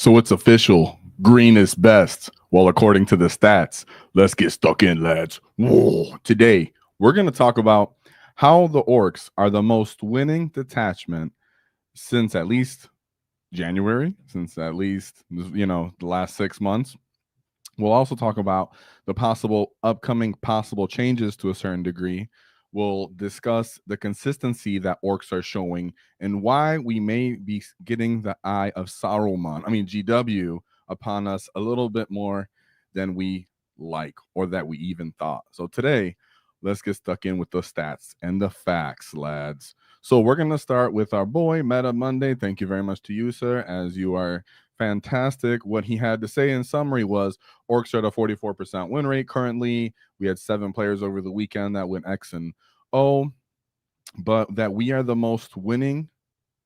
So it's official. Green is best. Well, according to the stats, let's get stuck in, lads. Whoa. Today, we're going to talk about how the Orks are the most winning detachment since at least January, since at least, the last 6 months. We'll also talk about the upcoming possible changes to a certain degree. We'll discuss the consistency that Orks are showing and why we may be getting the eye of GW, upon us a little bit more than we like or that we even thought. So today, let's get stuck in with the stats and the facts, lads. So we're going to start with our boy, Meta Monday. Thank you very much to you, sir, as you are fantastic. What he had to say in summary was Orks are at a 44% win rate currently. We had 7 players over the weekend that went X and O, but that we are the most winning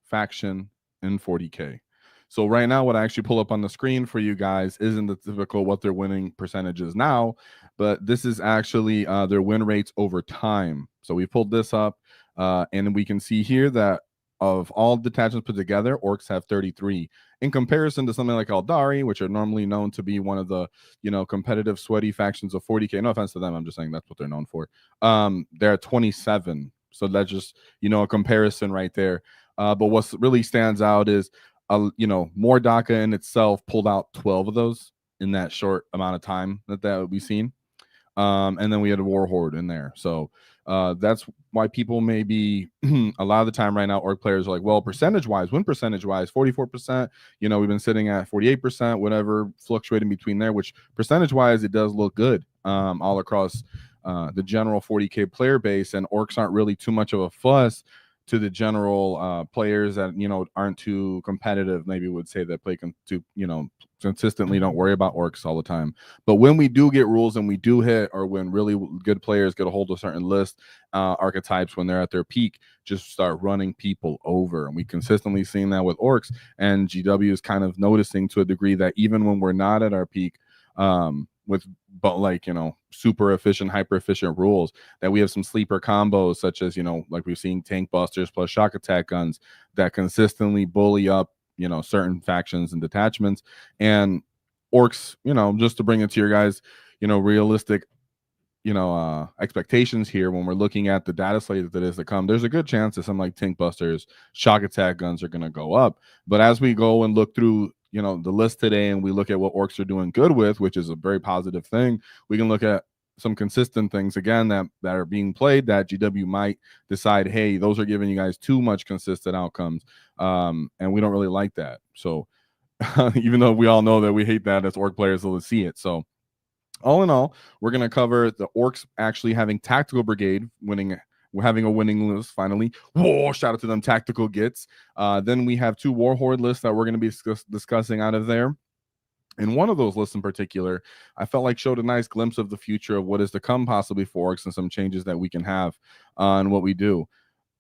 faction in 40K. So right now, what I actually pull up on the screen for you guys isn't the typical what their winning percentage is now, but this is actually their win rates over time. So we pulled this up, and we can see here that of all detachments put together, Orks have 33. In comparison to something like Eldari, which are normally known to be one of the, competitive, sweaty factions of 40K. No offense to them, I'm just saying that's what they're known for. They're at 27. So that's just, a comparison right there. But what really stands out is, more DACA in itself pulled out 12 of those in that short amount of time that we've seen. And then we had a War Horde in there. So that's why people may be a lot of the time right now, Ork players are like, well, percentage-wise, win percentage-wise, 44%. We've been sitting at 48%, whatever, fluctuating between there, which percentage-wise, it does look good all across the general 40K player base. And Orks aren't really too much of a fuss to the general players that aren't too competitive, maybe would say that play consistently, don't worry about Orks all the time. But when we do get rules and we do hit, or when really good players get a hold of a certain list archetypes, when they're at their peak, just start running people over. And we consistently seen that with Orks, and GW is kind of noticing to a degree that even when we're not at our peak, with super efficient, hyper efficient rules, that we have some sleeper combos, such as like we've seen tank busters plus shock attack guns that consistently bully up certain factions and detachments. And Orks, just to bring it to your guys, realistic expectations here, when we're looking at the data slate that is to come, there's a good chance that some like tank busters, shock attack guns are going to go up. But as we go and look through the list today, and we look at what Orks are doing good with, which is a very positive thing, we can look at some consistent things again that are being played that GW might decide, hey, those are giving you guys too much consistent outcomes, and we don't really like that. So even though we all know that we hate that as Ork players, let's see it. So all in all, we're going to cover the Orks actually having Taktikal Brigade winning. We're having a winning list finally. Whoa, shout out to them tactical gets. Then we have 2 War Horde lists that we're going to be discussing out of there. And one of those lists in particular, I felt like showed a nice glimpse of the future of what is to come possibly for Orks and some changes that we can have on what we do.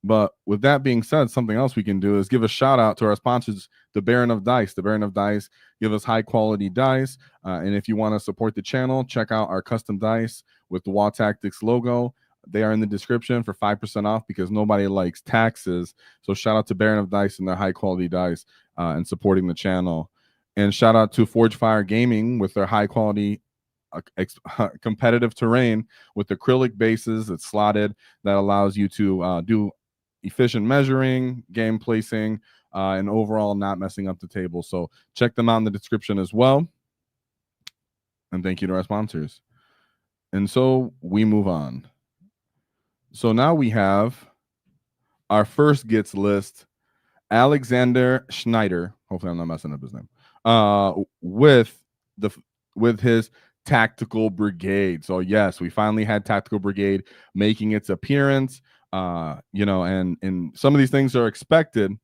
But with that being said, something else we can do is give a shout out to our sponsors, the Baron of Dice. The Baron of Dice give us high quality dice. And if you want to support the channel, check out our custom dice with the WAAAGH Tactics logo. They are in the description for 5% off because nobody likes taxes. So shout out to Baron of Dice and their high quality dice and supporting the channel. And shout out to Forge Fire Gaming with their high quality competitive terrain with acrylic bases that's slotted that allows you to do efficient measuring, game placing, and overall not messing up the table. So check them out in the description as well. And thank you to our sponsors. And so we move on. So now we have our first gets list, Alex Schexnaydre. Hopefully I'm not messing up his name. With his Taktikal Brigade. So yes, we finally had Taktikal Brigade making its appearance. And some of these things are expected,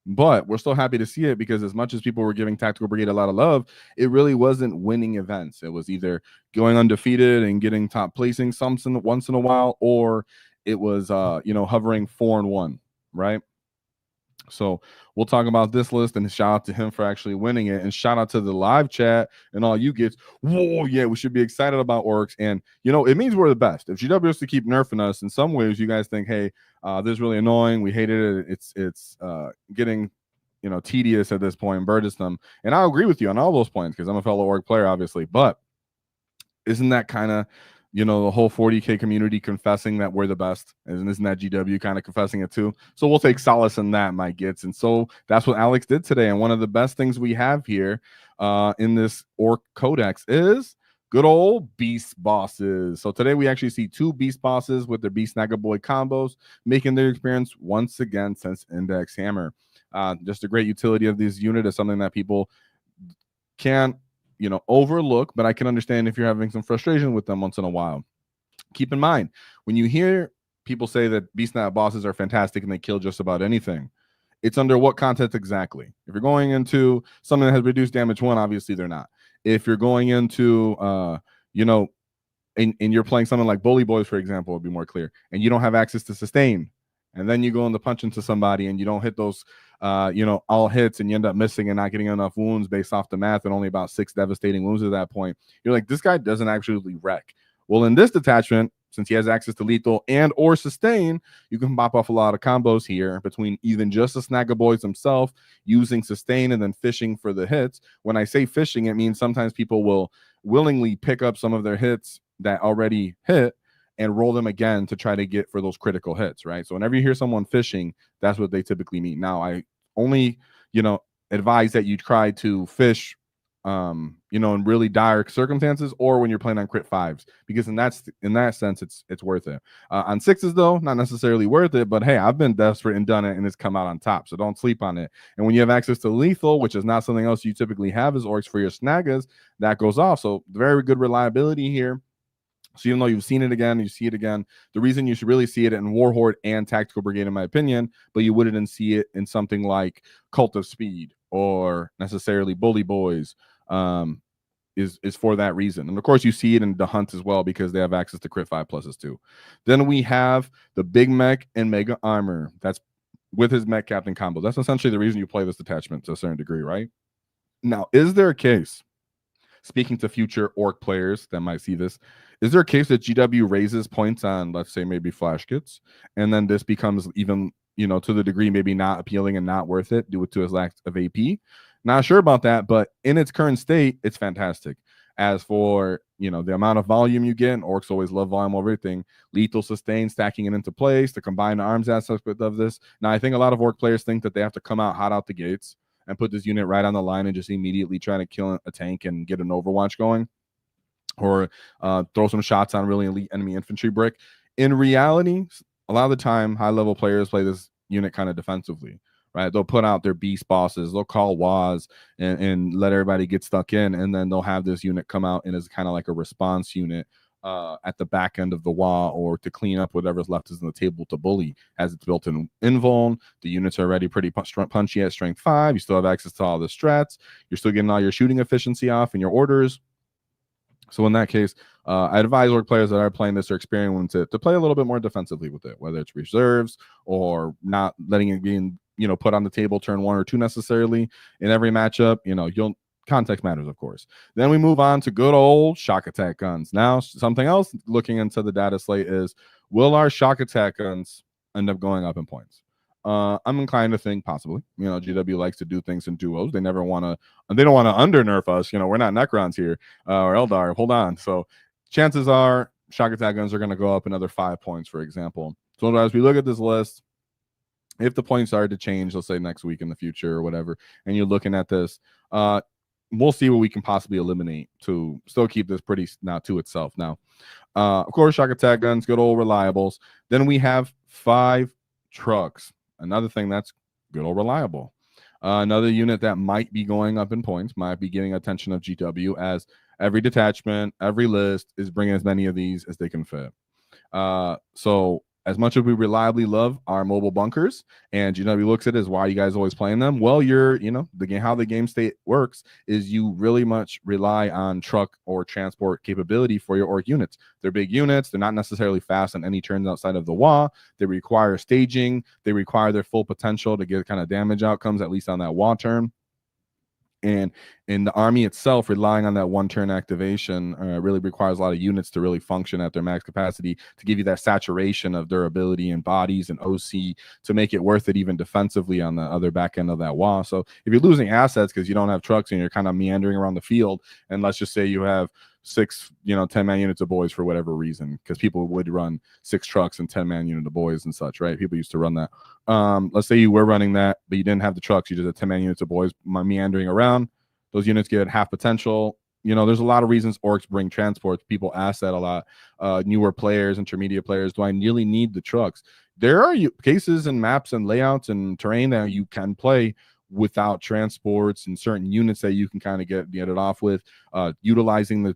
but we're still happy to see it because as much as people were giving Taktikal Brigade a lot of love, it really wasn't winning events. It was either going undefeated and getting top placing once in a while, or it was hovering 4-1, right? So we'll talk about this list, and shout out to him for actually winning it, and shout out to the live chat and all you gets. Whoa, yeah, we should be excited about Orks, and it means we're the best. If GW is to keep nerfing us in some ways, you guys think, hey, this is really annoying, we hated it, it's getting tedious at this point and burdensome. And I'll agree with you on all those points because I'm a fellow org player, obviously. But isn't that kind of, the whole 40K community confessing that we're the best? And isn't that GW kind of confessing it too? So we'll take solace in that, my gits. And so that's what Alex did today. And one of the best things we have here in this Ork Codex is good old beast bosses. So today we actually see 2 beast bosses with their Beast Snagga Boy combos, making their experience once again since Index Hammer. Just a great utility of this unit is something that people can't overlook, but I can understand if you're having some frustration with them once in a while. Keep in mind, when you hear people say that Beast Snagga bosses are fantastic and they kill just about anything, it's under what context exactly? If you're going into something that has reduced damage 1, obviously they're not. If you're going into, and you're playing something like Bully Boys, for example, would be more clear, and you don't have access to sustain, and then you go into punch into somebody and you don't hit those all hits, and you end up missing and not getting enough wounds based off the math, and only about 6 devastating wounds at that point. You're like, this guy doesn't actually wreck. Well, in this detachment, since he has access to lethal and or sustain, you can pop off a lot of combos here between even just the Snagga Boys himself, using sustain and then fishing for the hits. When I say fishing, it means sometimes people will willingly pick up some of their hits that already hit and roll them again to try to get for those critical hits, right? So whenever you hear someone fishing, that's what they typically mean. Now, I only, advise that you try to fish, in really dire circumstances, or when you're playing on crit 5s, because in that sense, it's worth it. On 6s though, not necessarily worth it, but hey, I've been desperate and done it, and it's come out on top, so don't sleep on it. And when you have access to lethal, which is not something else you typically have as orcs for your snaggas, that goes off. So very good reliability here. So even though you've seen it again, you see it again, the reason you should really see it in War Horde and Taktikal Brigade, in my opinion, but you wouldn't see it in something like Cult of Speed or necessarily Bully Boys, is for that reason. And of course, you see it in the Hunt as well, because they have access to crit 5 pluses too. Then we have the Big Mech and Mega Armor. That's with his Mech Captain combo. That's essentially the reason you play this detachment to a certain degree, right? Now, is there a case, speaking to future Ork players that might see this, is there a case that GW raises points on, let's say, maybe flash kits, and then this becomes even, to the degree maybe not appealing and not worth it due to his lack of AP? Not sure about that, but in its current state, it's fantastic. As for, the amount of volume you get, and Orks always love volume over everything, lethal sustain, stacking it into place, to combine the arms aspect of this. Now, I think a lot of Ork players think that they have to come out hot out the gates and put this unit right on the line and just immediately try to kill a tank and get an Overwatch going, or throw some shots on really elite enemy infantry brick. In reality, a lot of the time, high-level players play this unit kind of defensively, right? They'll put out their beast bosses, they'll call WAAAGHs and let everybody get stuck in, and then they'll have this unit come out and is kind of like a response unit at the back end of the WAAAGH, or to clean up whatever's left is in the table to bully. As it's built in invuln, the units are already pretty punchy at strength 5. You still have access to all the strats. You're still getting all your shooting efficiency off in your orders. So in that case, I advise Ork players that are playing this or experiencing to play a little bit more defensively with it, whether it's reserves or not letting it be put on the table turn 1 or 2 necessarily in every matchup. Context matters, of course. Then we move on to good old shock attack guns. Now, something else looking into the data slate is, will our shock attack guns end up going up in points? I'm inclined to think possibly. GW likes to do things in duos. They don't want to under nerf us. We're not Necrons here or Eldar. Hold on. So chances are shock attack guns are going to go up another 5 points, for example. So as we look at this list, if the points started to change, let's say next week in the future or whatever, and you're looking at this, we'll see what we can possibly eliminate to still keep this pretty now to itself. Now, of course, shock attack guns, good old reliables. Then we have 5 Trukks. Another thing that's good old reliable. Another unit that might be going up in points, might be getting attention of GW, as every detachment, every list is bringing as many of these as they can fit. So as much as we reliably love our mobile bunkers, and GW looks at it as why you guys always playing them, well, the game, how the game state works is you really much rely on truck or transport capability for your Ork units. They're big units. They're not necessarily fast on any turns outside of the WAAAGH. They require staging. They require their full potential to get kind of damage outcomes, at least on that WAAAGH turn. And in the army itself, relying on that one turn activation really requires a lot of units to really function at their max capacity to give you that saturation of durability and bodies and OC to make it worth it even defensively on the other back end of that wall. So if you're losing assets because you don't have trucks and you're kind of meandering around the field, and let's just say you have 6, 10-man units of boys for whatever reason, because people would run 6 trucks and 10-man unit of boys and such, right? People used to run that. Let's say you were running that, but you didn't have the trucks. You just had 10-man units of boys meandering around. Those units get half potential. There's a lot of reasons orcs bring transports. People ask that a lot. Newer players, intermediate players, do I really need the trucks? There are cases and maps and layouts and terrain that you can play without transports and certain units that you can kind of get it off with, utilizing the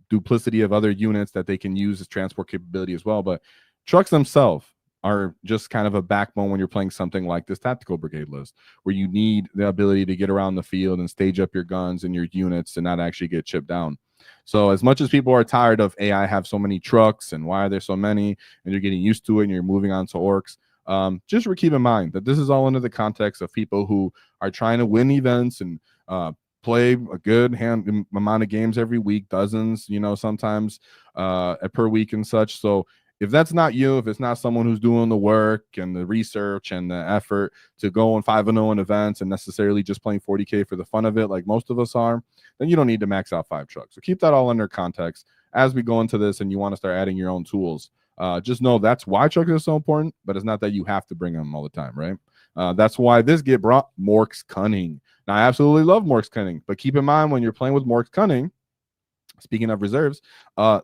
duplicity of other units that they can use as transport capability as well. But trucks themselves are just kind of a backbone when you're playing something like this Tactical Brigade list, where you need the ability to get around the field and stage up your guns and your units and not actually get chipped down. So as much as people are tired of AI have so many trucks and why are there so many, and you're getting used to it and you're moving on to orcs, just keep in mind that this is all under the context of people who are trying to win events and play a good amount of games every week, dozens, sometimes per week and such. So if that's not you, if it's not someone who's doing the work and the research and the effort to go on 5-0 in events and necessarily just playing 40K for the fun of it, like most of us are, then you don't need to max out 5 trucks. So keep that all under context as we go into this and you want to start adding your own tools. Just know that's why trucks are so important, but it's not that you have to bring them all the time, right? That's why this get brought Mork's Cunning. Now, I absolutely love Mork's Cunning, but keep in mind when you're playing with Mork's Cunning, speaking of reserves,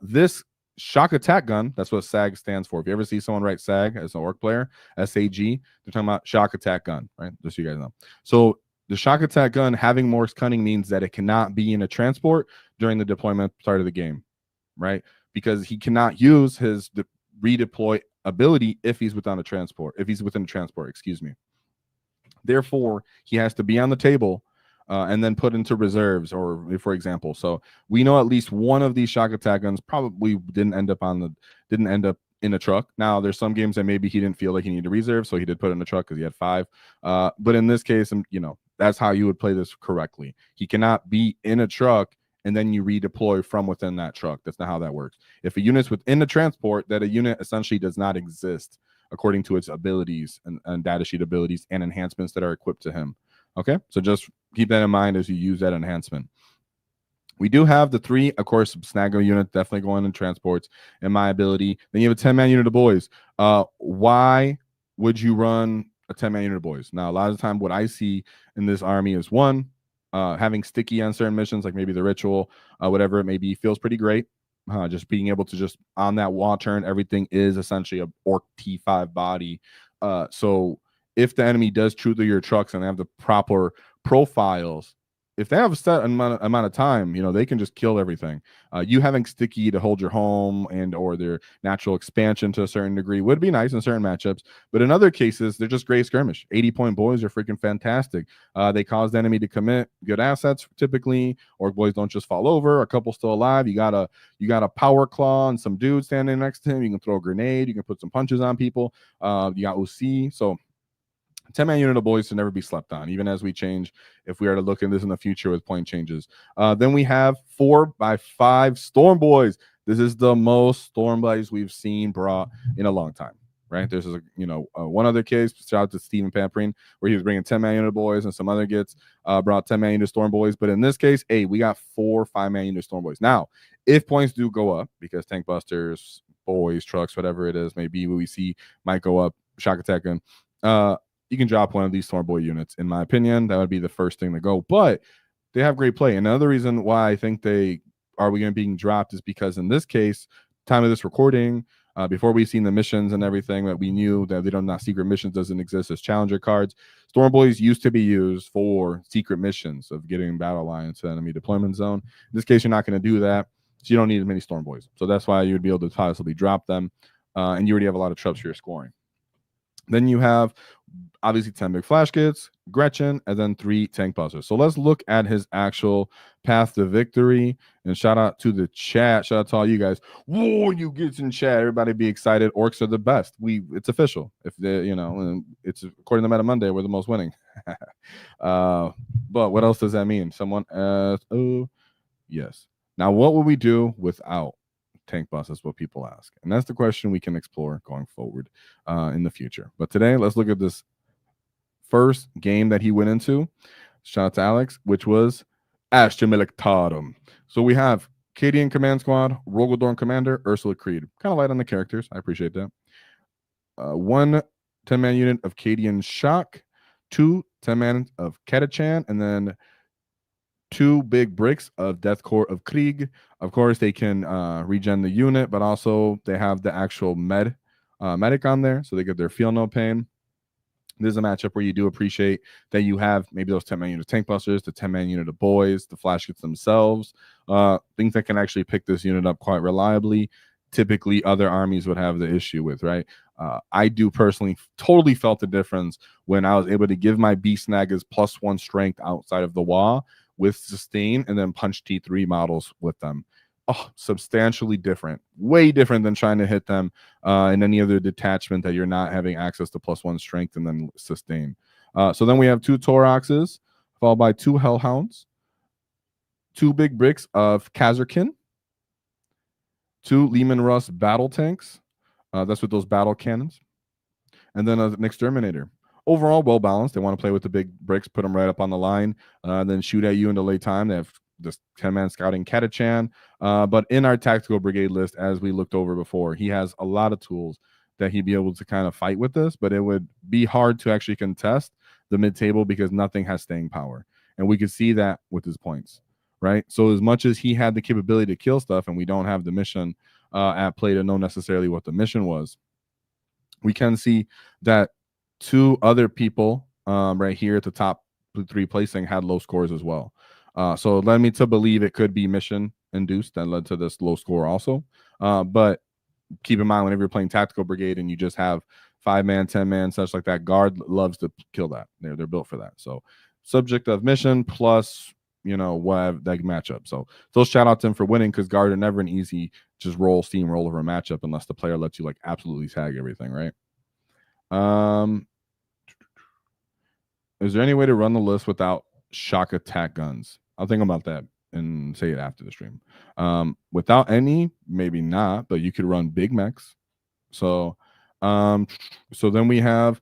this shock attack gun, that's what SAG stands for. If you ever see someone write SAG as an orc player, SAG, they're talking about shock attack gun, right? Just so you guys know. So the shock attack gun having Mork's Cunning means that it cannot be in a transport during the deployment start of the game, right? Because he cannot use his redeploy ability if he's within a transport, excuse me. Therefore, he has to be on the table and then put into reserves, or for example. So we know at least one of these shock attack guns probably didn't end up in a truck. Now there's some games that maybe he didn't feel like he needed a reserve, so he did put it in a truck because he had 5. But in this case, that's how you would play this correctly. He cannot be in a truck and then you redeploy from within that truck. That's not how that works. If a unit's within the transport, that a unit essentially does not exist according to its abilities and data sheet abilities and enhancements that are equipped to him. Okay, so just keep that in mind as you use that enhancement. We do have the 3, of course, Snagga unit definitely going in transports and my ability. Then you have a 10-man unit of boys. Why would you run a 10-man unit of boys? Now, a lot of the time, what I see in this army is one, having sticky on certain missions, like maybe the ritual, whatever it may be, feels pretty great. Just being able to just on that wall turn, everything is essentially a orc T5 body. So if the enemy does true to your trucks and they have the proper profiles, if they have a set amount of time, they can just kill everything. You having sticky to hold your home and or their natural expansion to a certain degree would be nice in certain matchups, but in other cases, they're just great skirmish. 80-point boys are freaking fantastic. They cause the enemy to commit good assets typically, or boys don't just fall over. A couple still alive. You got a power claw and some dudes standing next to him. You can throw a grenade. You can put some punches on people. You got OC. So 10-man unit of boys to never be slept on, even as we change, if we are to look at this in the future with point changes. Then we have 4x5 Storm Boys. This is the most Storm Boys we've seen brought in a long time, right? There's one other case, shout out to Stephen Pampering, where he was bringing 10-man unit of boys, and some other gets brought 10-man unit Storm Boys. But in this case, we got 4 5-man unit Storm Boys. Now, if points do go up, because tank busters, boys, trucks, whatever it is, maybe what we see might go up, shock attack gun, you can drop one of these Storm Boy units. In my opinion, that would be the first thing to go. But they have great play. And another reason why I think they are being dropped is because in this case, time of this recording, before we've seen the missions and everything that we knew that they don't not secret missions doesn't exist as challenger cards. Storm Boys used to be used for secret missions of getting battle lines to enemy deployment zone. In this case, you're not going to do that, so you don't need as many Storm Boys. So that's why you would be able to possibly drop them, and you already have a lot of troops for your scoring. Then you have obviously 10 big flash kits, Gretchen, and then 3 tank busters. So let's look at his actual path to victory. And shout out to the chat. Shout out to all you guys. Whoa, you get in chat. Everybody be excited. Orcs are the best. It's official. If they, it's according to Meta Monday, we're the most winning. But But what else does that mean? Someone asked, oh, yes. Now, what would we do without tank bus? Is what people ask. And that's the question we can explore going forward in the future. But today, let's look at this first game that he went into. Shout out to Alex, which was Ashtamilitatum. So we have Cadian Command Squad, Rogaldorn Commander, Ursula Creed. Kind of light on the characters. I appreciate that. One 10-man unit of Cadian Shock, 2 10-man of Ketachan, and then 2 big bricks of Death Core of Krieg. Of course, they can regen the unit, but also they have the actual medic on there, so they get their feel no pain. This is a matchup where you do appreciate that you have maybe those 10-man unit of tank busters, the 10-man unit of boys, the flash kits themselves, things that can actually pick this unit up quite reliably. Typically, other armies would have the issue with, right? I do personally totally felt the difference when I was able to give my Beast Snaggas +1 strength outside of the WAAAGH with sustain and then punch T3 models with them. Oh, substantially different, way different than trying to hit them in any other detachment that you're not having access to +1 strength and then sustain. So then we have 2 Toroxes, followed by 2 Hellhounds, 2 big bricks of Kazarkin, 2 Lehman Russ battle tanks. That's with those battle cannons. And then an Exterminator. Overall, well balanced. They want to play with the big bricks, put them right up on the line, then shoot at you into late time. They have this 10-man scouting Ketachan. But in our Taktikal Brigade list, as we looked over before, he has a lot of tools that he'd be able to kind of fight with this, but it would be hard to actually contest the mid-table because nothing has staying power. And we could see that with his points, right? So as much as he had the capability to kill stuff, and we don't have the mission at play to know necessarily what the mission was, we can see that 2 other people right here at the top 3 placing had low scores as well. So it led me to believe it could be mission induced that led to this low score also. But keep in mind, whenever you're playing Taktikal Brigade and you just have 5-man, 10-man, such like that, guard loves to kill that. They're built for that. So subject of mission plus, you know, what that matchup. So shout out to him for winning, because guard are never an easy just steamroll over a matchup unless the player lets you like absolutely tag everything, right? Is there any way to run the list without shock attack guns? I'll think about that and say it after the stream. Without any, maybe not, but you could run big mechs. So then we have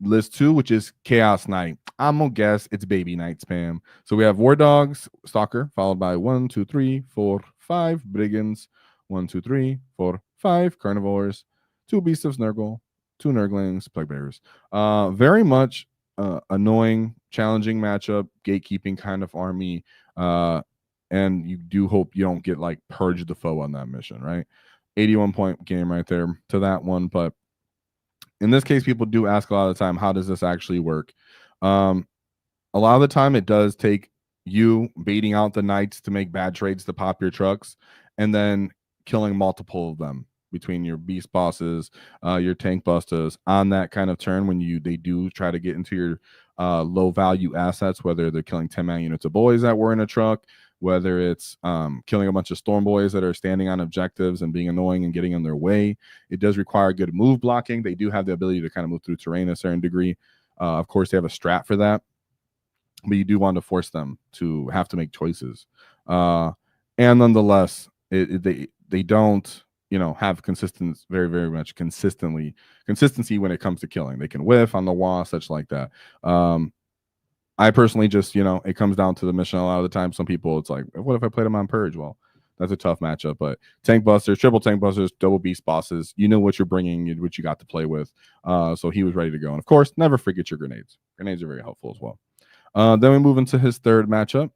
list 2, which is Chaos Knight. I'm gonna guess it's Baby Knight spam. So we have War Dogs, Stalker, followed by 1, 2, 3, 4, 5 Brigands, 1, 2, 3, 4, 5 Carnivores, 2 Beasts of Snurgle, 2 Nurglings, Plague Bearers. Very much annoying, challenging matchup, gatekeeping kind of army. And you do hope you don't get like purge the foe on that mission, right? 81-point game right there to that one. But in this case, people do ask a lot of the time, how does this actually work? A lot of the time it does take you baiting out the knights to make bad trades to pop your trucks, and then killing multiple of them between your beast bosses, your tank busters on that kind of turn when they do try to get into your low value assets, whether they're killing 10-man units of boys that were in a truck, whether it's killing a bunch of storm boys that are standing on objectives and being annoying and getting in their way. It does require good move blocking. They do have the ability to kind of move through terrain a certain degree. Of course, they have a strat for that, but you do want to force them to have to make choices. And nonetheless, they don't, you know, have very, very much consistency when it comes to killing. They can whiff on the WAAAGH, such like that. I personally just, you know, it comes down to the mission a lot of the time. Some people, it's like, what if I played them on Purge? Well, that's a tough matchup. But tank busters, triple tank busters, double beast bosses, you know what you're bringing, what you got to play with. So he was ready to go. And of course, never forget your grenades. Grenades are very helpful as well. Then we move into his third matchup.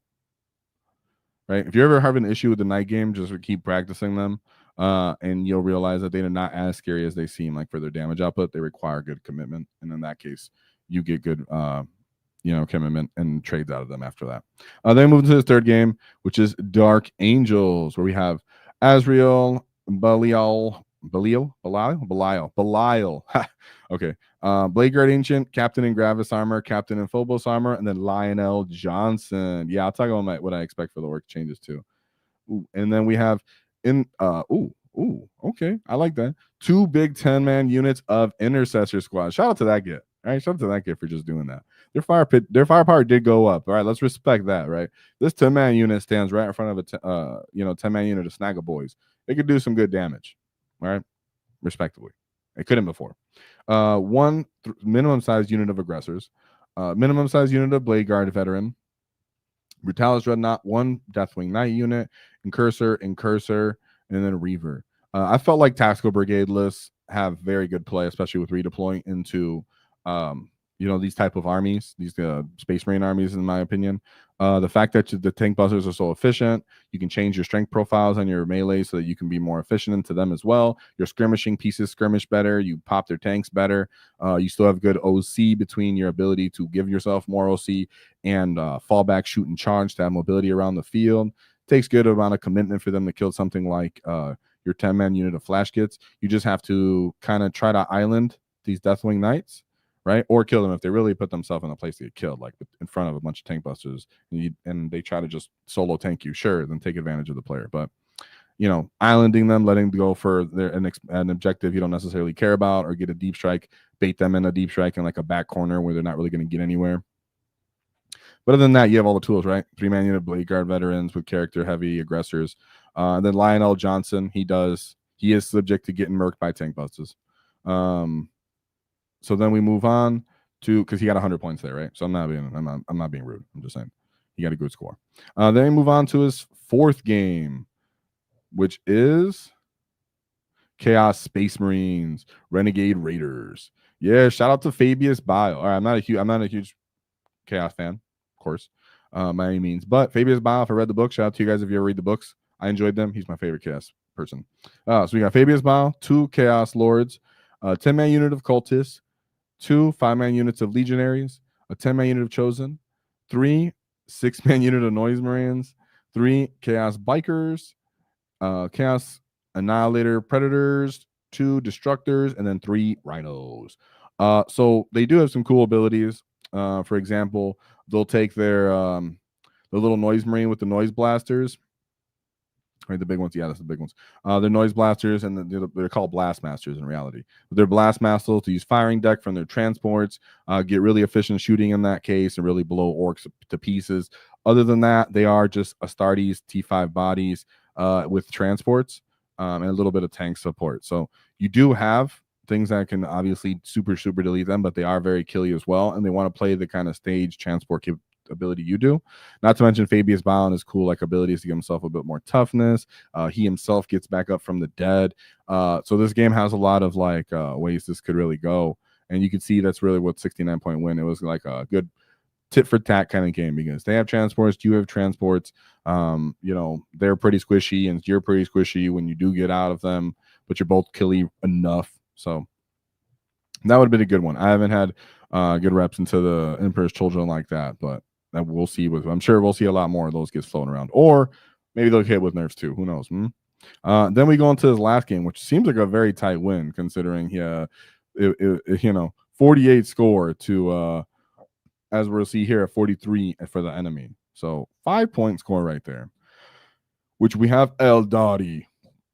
Right? If you ever have an issue with the night game, just keep practicing them. And you'll realize that they're not as scary as they seem. Like for their damage output, they require good commitment. And in that case, you get good commitment and trades out of them after that. Then we move into the third game, which is Dark Angels, where we have Azrael, Belial. Okay. Blade Guard Ancient, Captain in Gravis Armor, Captain in Phobos Armor, and then Lionel Johnson. Yeah, I'll talk about what I expect for the Ork changes too. Ooh, and then we have okay, I like that. 2 big 10-man units of Intercessor Squad. Shout out to that kid. All right, shout out to that kid for just doing that. firepower did go up. All right, let's respect that, right? This 10-man unit stands right in front of a 10-man unit of Snagga boys. It could do some good damage, all right, respectively. It couldn't before. One minimum size unit of aggressors, minimum size unit of Blade Guard veteran, Brutalis Dreadnought, one Deathwing Knight unit, Incursor, and then Reaver. I felt like Taktikal Brigade lists have very good play, especially with redeploying into these type of armies, these Space Marine armies, in my opinion. The fact that the tank busters are so efficient, you can change your strength profiles on your melee so that you can be more efficient into them as well. Your skirmishing pieces skirmish better. You pop their tanks better. You still have good OC between your ability to give yourself more OC and fall back, shoot, and charge to have mobility around the field. Takes good amount of commitment for them to kill something like your 10-man unit of flash kits. You just have to kind of try to island these Deathwing Knights, right? Or kill them if they really put themselves in a place to get killed, like in front of a bunch of tank busters, and they try to just solo tank you. Sure, then take advantage of the player. But islanding them, letting them go for an objective you don't necessarily care about, or get a deep strike, bait them in a deep strike in like a back corner where they're not really going to get anywhere. But other than that, you have all the tools, right? 3-man unit Blade Guard veterans with character heavy aggressors. And then Lionel Johnson, he is subject to getting murked by tank busters. So then we move on to, because he got 100 points there, right? So I'm not being rude. I'm just saying he got a good score. Then we move on to his fourth game, which is Chaos Space Marines, Renegade Raiders. Yeah, shout out to Fabius Bio. All right, I'm not a huge Chaos fan, of course, by any means. But Fabius Bio, if I read the book, shout out to you guys if you ever read the books. I enjoyed them. He's my favorite Chaos person. So we got Fabius Bio, 2 Chaos Lords, a 10-man unit of Cultists, 2 5-man units of Legionaries, a 10-man unit of Chosen, 3 6-man unit of Noise Marines, 3 Chaos Bikers, Chaos Annihilator Predators, 2 Destructors, and then 3 Rhinos. So they do have some cool abilities. For example, they'll take their the little Noise Marine with the Noise Blasters. Right, the big ones. Yeah, that's the big ones. They're Noise Blasters, and they're called Blast Masters in reality. They're Blast Masters to use firing deck from their transports, get really efficient shooting in that case, and really blow Orks to pieces. Other than that, they are just Astartes T5 bodies with transports and a little bit of tank support. So you do have things that can obviously super delete them, but they are very killy as well, and they want to play the kind of stage transport ability you do. Not to mention Fabius Bio and his cool abilities to give himself a bit more toughness. He himself gets back up from the dead. So this game has a lot of ways this could really go, and you can see that's really what 69-point win. It was like a good tit for tat kind of game because they have transports, you have transports. They're pretty squishy and you're pretty squishy when you do get out of them, but you're both killy enough. So that would have been a good one. I haven't had good reps into the Emperor's Children like that, but that we'll see. I'm sure we'll see a lot more of those get floating around, or maybe they'll hit with nerfs too. Who knows? Then we go into his last game, which seems like a very tight win considering 48 score to as we'll see here at 43 for the enemy. So 5-point score right there, which we have Eldari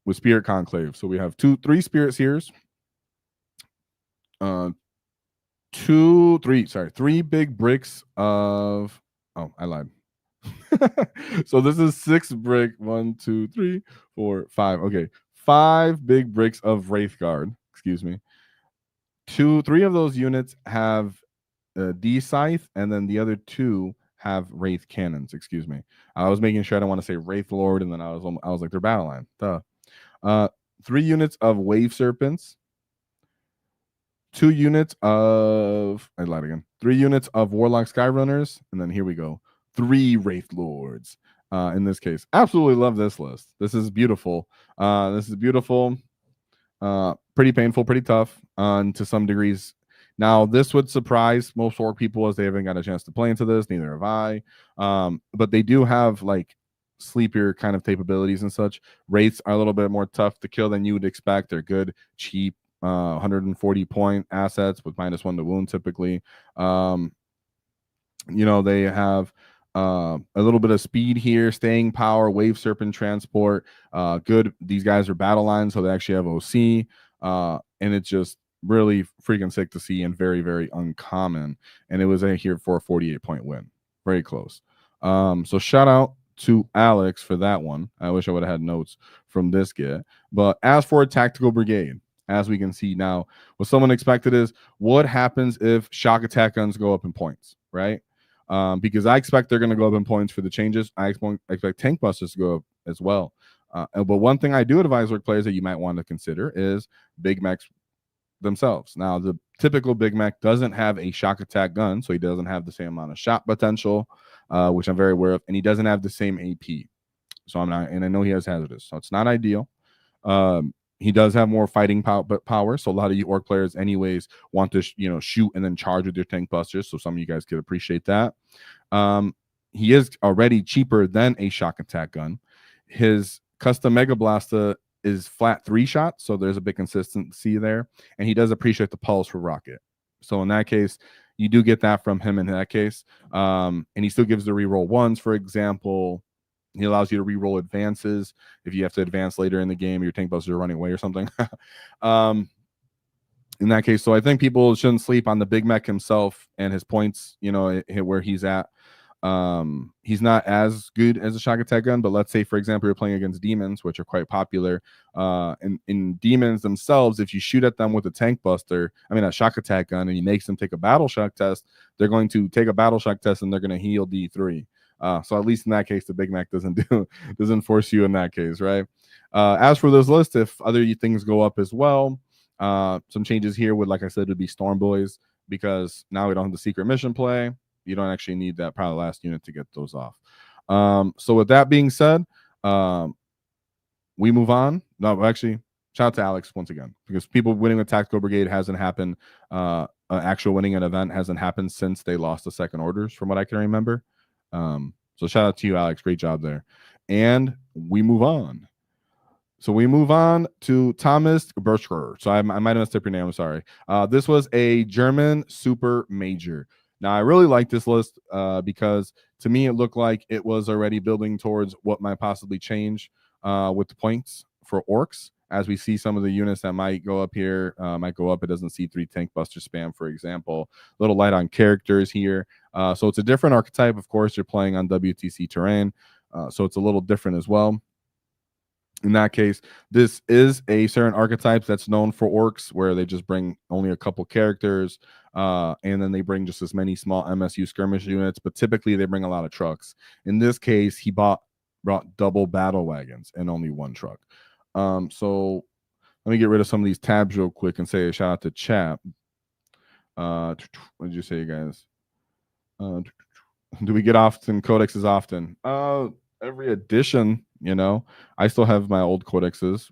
with Spirit Conclave. So we have 3 Spirit Seers, 3 big bricks of, I lied. So this is 6 brick, 1, 2, 3, 4, 5. Okay, 5 big bricks of Wraith Guard. Excuse me. 3 of those units have D Scythe, and then the other 2 have Wraith Cannons. Excuse me. I was making sure I don't want to say Wraith Lord, and then I was like, they're battle line. Duh. 3 units of Wave Serpents. 2 units of, I lied again. 3 units of Warlock Skyrunners, and then here we go. 3 Wraith Lords. In this case, absolutely love this list. This is beautiful. Pretty painful, pretty tough to some degrees. Now, this would surprise most Ork people as they haven't got a chance to play into this. Neither have I. But they do have sleepier kind of capabilities and such. Wraiths are a little bit more tough to kill than you would expect. They're good, cheap, 140-point assets with -1 to wound typically. They have a little bit of speed here, staying power, Wave Serpent transport. Good. These guys are battle lines, so they actually have OC. And it's just really freaking sick to see and very, very uncommon. And it was here for a 48-point win. Very close. So shout out to Alex for that one. I wish I would have had notes from this get. But as for a Taktikal Brigade, as we can see now, what someone expected is what happens if shock attack guns go up in points, right? Because I expect they're going to go up in points for the changes. I expect tank busters to go up as well. But one thing I do advise Ork players that you might want to consider is Big Mechs themselves. Now, the typical Big Mech doesn't have a shock attack gun, so he doesn't have the same amount of shot potential, which I'm very aware of, and he doesn't have the same AP. So I'm not, and I know he has hazardous, so it's not ideal. He does have more fighting power, so a lot of you Ork players, anyways, want to shoot and then charge with your tank busters. So some of you guys could appreciate that. He is already cheaper than a shock attack gun. His custom Mega Blaster is flat 3-shot, so there's a big consistency there, and he does appreciate the pulse for rocket. So in that case, you do get that from him in that case, and he still gives the reroll ones, for example. He allows you to reroll advances if you have to advance later in the game, your tank busters are running away or something. In that case, so I think people shouldn't sleep on the Big Mech himself and his points, where he's at. He's not as good as a shock attack gun, but let's say, for example, you're playing against demons, which are quite popular. In demons themselves, if you shoot at them with a tank buster, a shock attack gun, and he makes them take a battle shock test, they're going to take a battle shock test and they're going to heal D3. So at least in that case, the Big Mech doesn't force you in that case, right? As for this list, if other things go up as well, some changes here would, like I said, would be Storm Boys, because now we don't have the secret mission play. You don't actually need that probably last unit to get those off. So with that being said, we move on. No, actually, shout out to Alex once again, because people winning with Taktikal Brigade hasn't happened. Actual winning an event hasn't happened since they lost the second orders, from what I can remember. So shout out to you, Alex. Great job there. And we move on. So we move on to Thomas Brutscher. So I might have messed up your name. I'm sorry. This was a German super major. Now, I really like this list because to me, it looked like it was already building towards what might possibly change with the points for Orks. As we see some of the units that might go up here, might go up. It doesn't see 3 tank buster spam, for example. A little light on characters here. So it's a different archetype. Of course, you're playing on WTC terrain. So it's a little different as well. In that case, this is a certain archetype that's known for Orks, where they just bring only a couple characters, and then they bring just as many small MSU skirmish units, but typically they bring a lot of trucks. In this case, he brought double battle wagons and only 1 truck. So let me get rid of some of these tabs real quick and say a shout out to chat. What did you say, guys? Do we get often codexes often? Every edition, I still have my old codexes.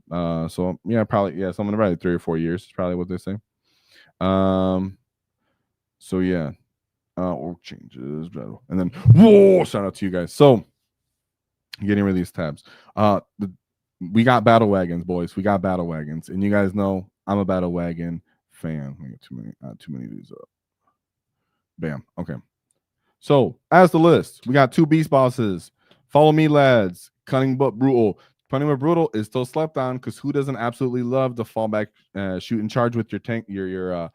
So yeah, probably, yeah, so I'm gonna write 3 or 4 years is probably what they say. So yeah, org changes, and then whoa, shout out to you guys. So getting rid of these tabs. We got battle wagons, boys. We got battle wagons, and you guys know I'm a battle wagon fan. I get too many of these up. Bam. Okay. So as the list, we got 2 beast bosses. Follow me, lads. Cunning but brutal. Cunning but brutal is still slept on, because who doesn't absolutely love to fall back, shoot and charge with your tank, your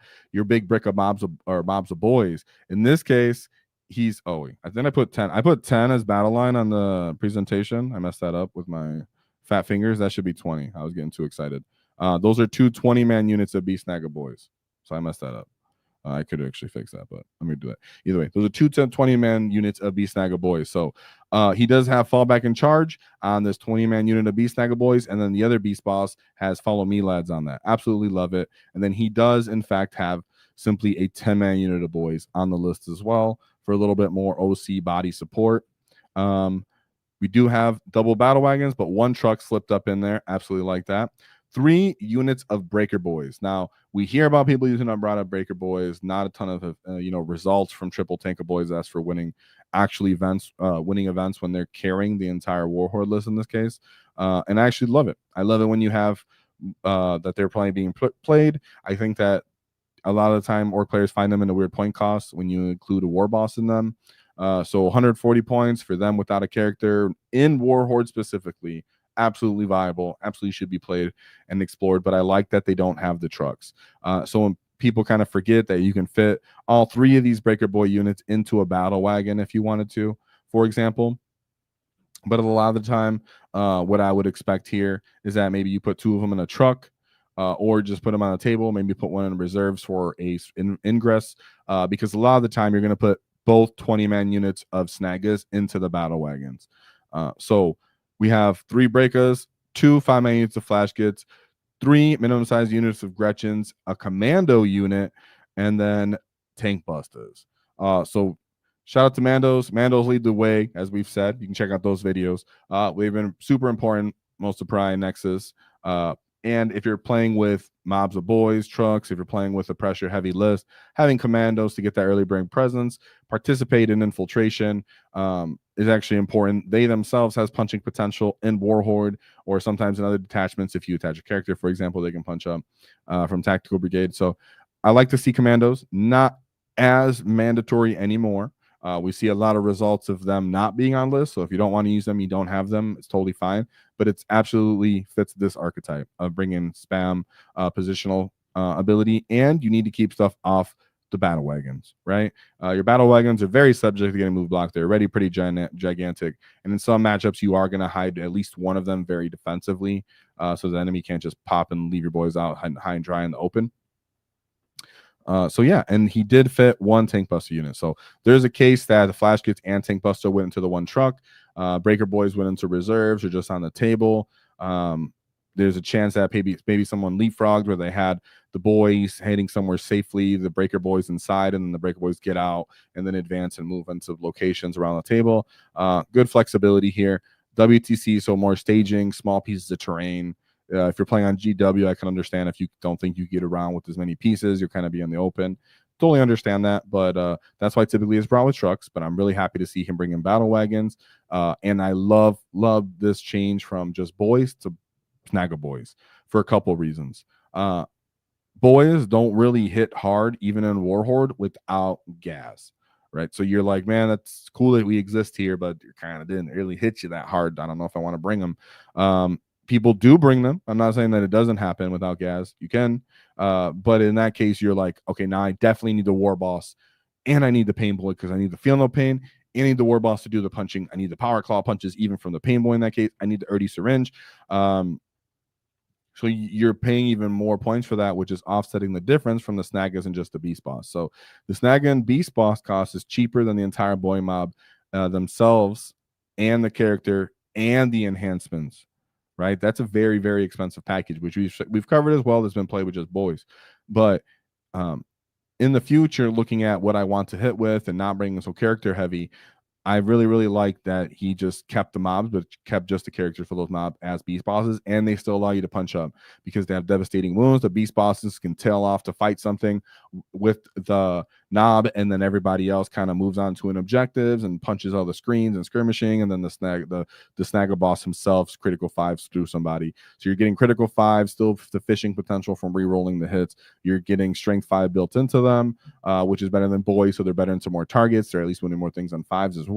big brick of mobs of boys. In this case, he's I think I put 10. I put 10 as battle line on the presentation. I messed that up with my fat fingers. That should be 20. I was getting too excited. Those are 2 20-man units of Beast Snagga boys. So I messed that up. I could actually fix that, but let me do it. Either way, those are 2 20-man units of Beast Snagga boys. So he does have fallback and charge on this 20-man unit of Beast Snagga boys, and then the other beast boss has follow me, lads, on that. Absolutely love it. And then he does, in fact, have simply a 10-man unit of boys on the list as well for a little bit more OC body support. We do have double battle wagons, but 1 truck slipped up in there. Absolutely like that. 3 units of breaker boys. Now we hear about people using unbrought breaker boys. Not a ton of results from triple tanker boys. That's for winning winning events when they're carrying the entire War Horde list in this case. And I actually love it. I love it when you have that they're being played. I think that a lot of the time Ork players find them in a weird point cost when you include a war boss in them. So 140 points for them without a character in War Horde specifically. absolutely viable, absolutely should be played and explored. But I like that they don't have the trucks. So when people kind of forget that you can fit all 3 of these Breaker Boy units into a battle wagon if you wanted to, for example. But a lot of the time, what I would expect here is that maybe you put 2 of them in a truck, or just put them on a table. Maybe put one in reserves for a ingress, because a lot of the time you're going to put both 20-man units of Snaggas into the battle wagons. So we have 3 breakers, 2 5-man units of flash kits, 3 minimum size units of Gretchens, a commando unit, and then tank busters. So shout out to Mandos. Mandos lead the way, as we've said. You can check out those videos. They've been super important, most of Pry Nexus. And if you're playing with mobs of boys, trucks, if you're playing with a pressure heavy list, having commandos to get that early brain presence, participate in infiltration is actually important. They themselves has punching potential in War Horde, or sometimes in other detachments. If you attach a character, for example, they can punch up from Taktikal Brigade. So I like to see commandos, not as mandatory anymore. We see a lot of results of them not being on lists. So if you don't want to use them, you don't have them. It's totally fine. But it's absolutely fits this archetype of bringing spam, positional ability, and you need to keep stuff off the battle wagons, right? Your battle wagons are very subject to getting move blocked. They're already pretty gigantic, and in some matchups, you are going to hide at least one of them very defensively, so the enemy can't just pop and leave your boys out high and dry in the open. So yeah, and he did fit 1 tank buster unit. So there's a case that the flash kits and tank buster went into the 1 truck. Breaker boys went into reserves or just on the table. There's a chance that maybe someone leapfrogged where they had the boys heading somewhere safely, the breaker boys inside, and then the breaker boys get out and then advance and move into locations around the table. Good flexibility here. WTC, so more staging, small pieces of terrain. If you're playing on GW, I can understand if you don't think you get around with as many pieces, you're kind of be in the open. Totally understand that, but that's why typically it's brought with trucks. But I'm really happy to see him bring in battle wagons, and I love this change from just boys to Snagga boys for a couple reasons. Boys don't really hit hard even in War Horde without gas, right? So you're like, man, that's cool that we exist here, but you kind of didn't really hit you that hard. I don't know if I want to bring them. People do bring them. I'm not saying that it doesn't happen without gas. You can, but in that case, you're like, okay, now I definitely need the war boss, and I need the pain boy because I need to feel no pain. I need the war boss to do the punching. I need the power claw punches even from the pain boy in that case. I need the Erdy syringe. So you're paying even more points for that, which is offsetting the difference from the Snaggas and just the Beast Boss. So the Snagga and Beast Boss cost is cheaper than the entire boy mob themselves, and the character and the enhancements, right? That's a very, very expensive package, which we've covered as well. That's been played with just boys. But in the future, looking at what I want to hit with and not bringing so character heavy, I really, really like that he just kept the mobs, but kept just the characters for those mobs as beast bosses, and they still allow you to punch up because they have devastating wounds. The beast bosses can tail off to fight something with the knob, and then everybody else kind of moves on to an objectives and punches all the screens and skirmishing, and then the Snagga boss himself's critical 5s through somebody. So you're getting critical 5, still the fishing potential from re-rolling the hits. You're getting strength 5 built into them, which is better than boys, so they're better into more targets. They're at least winning more things on 5s as well.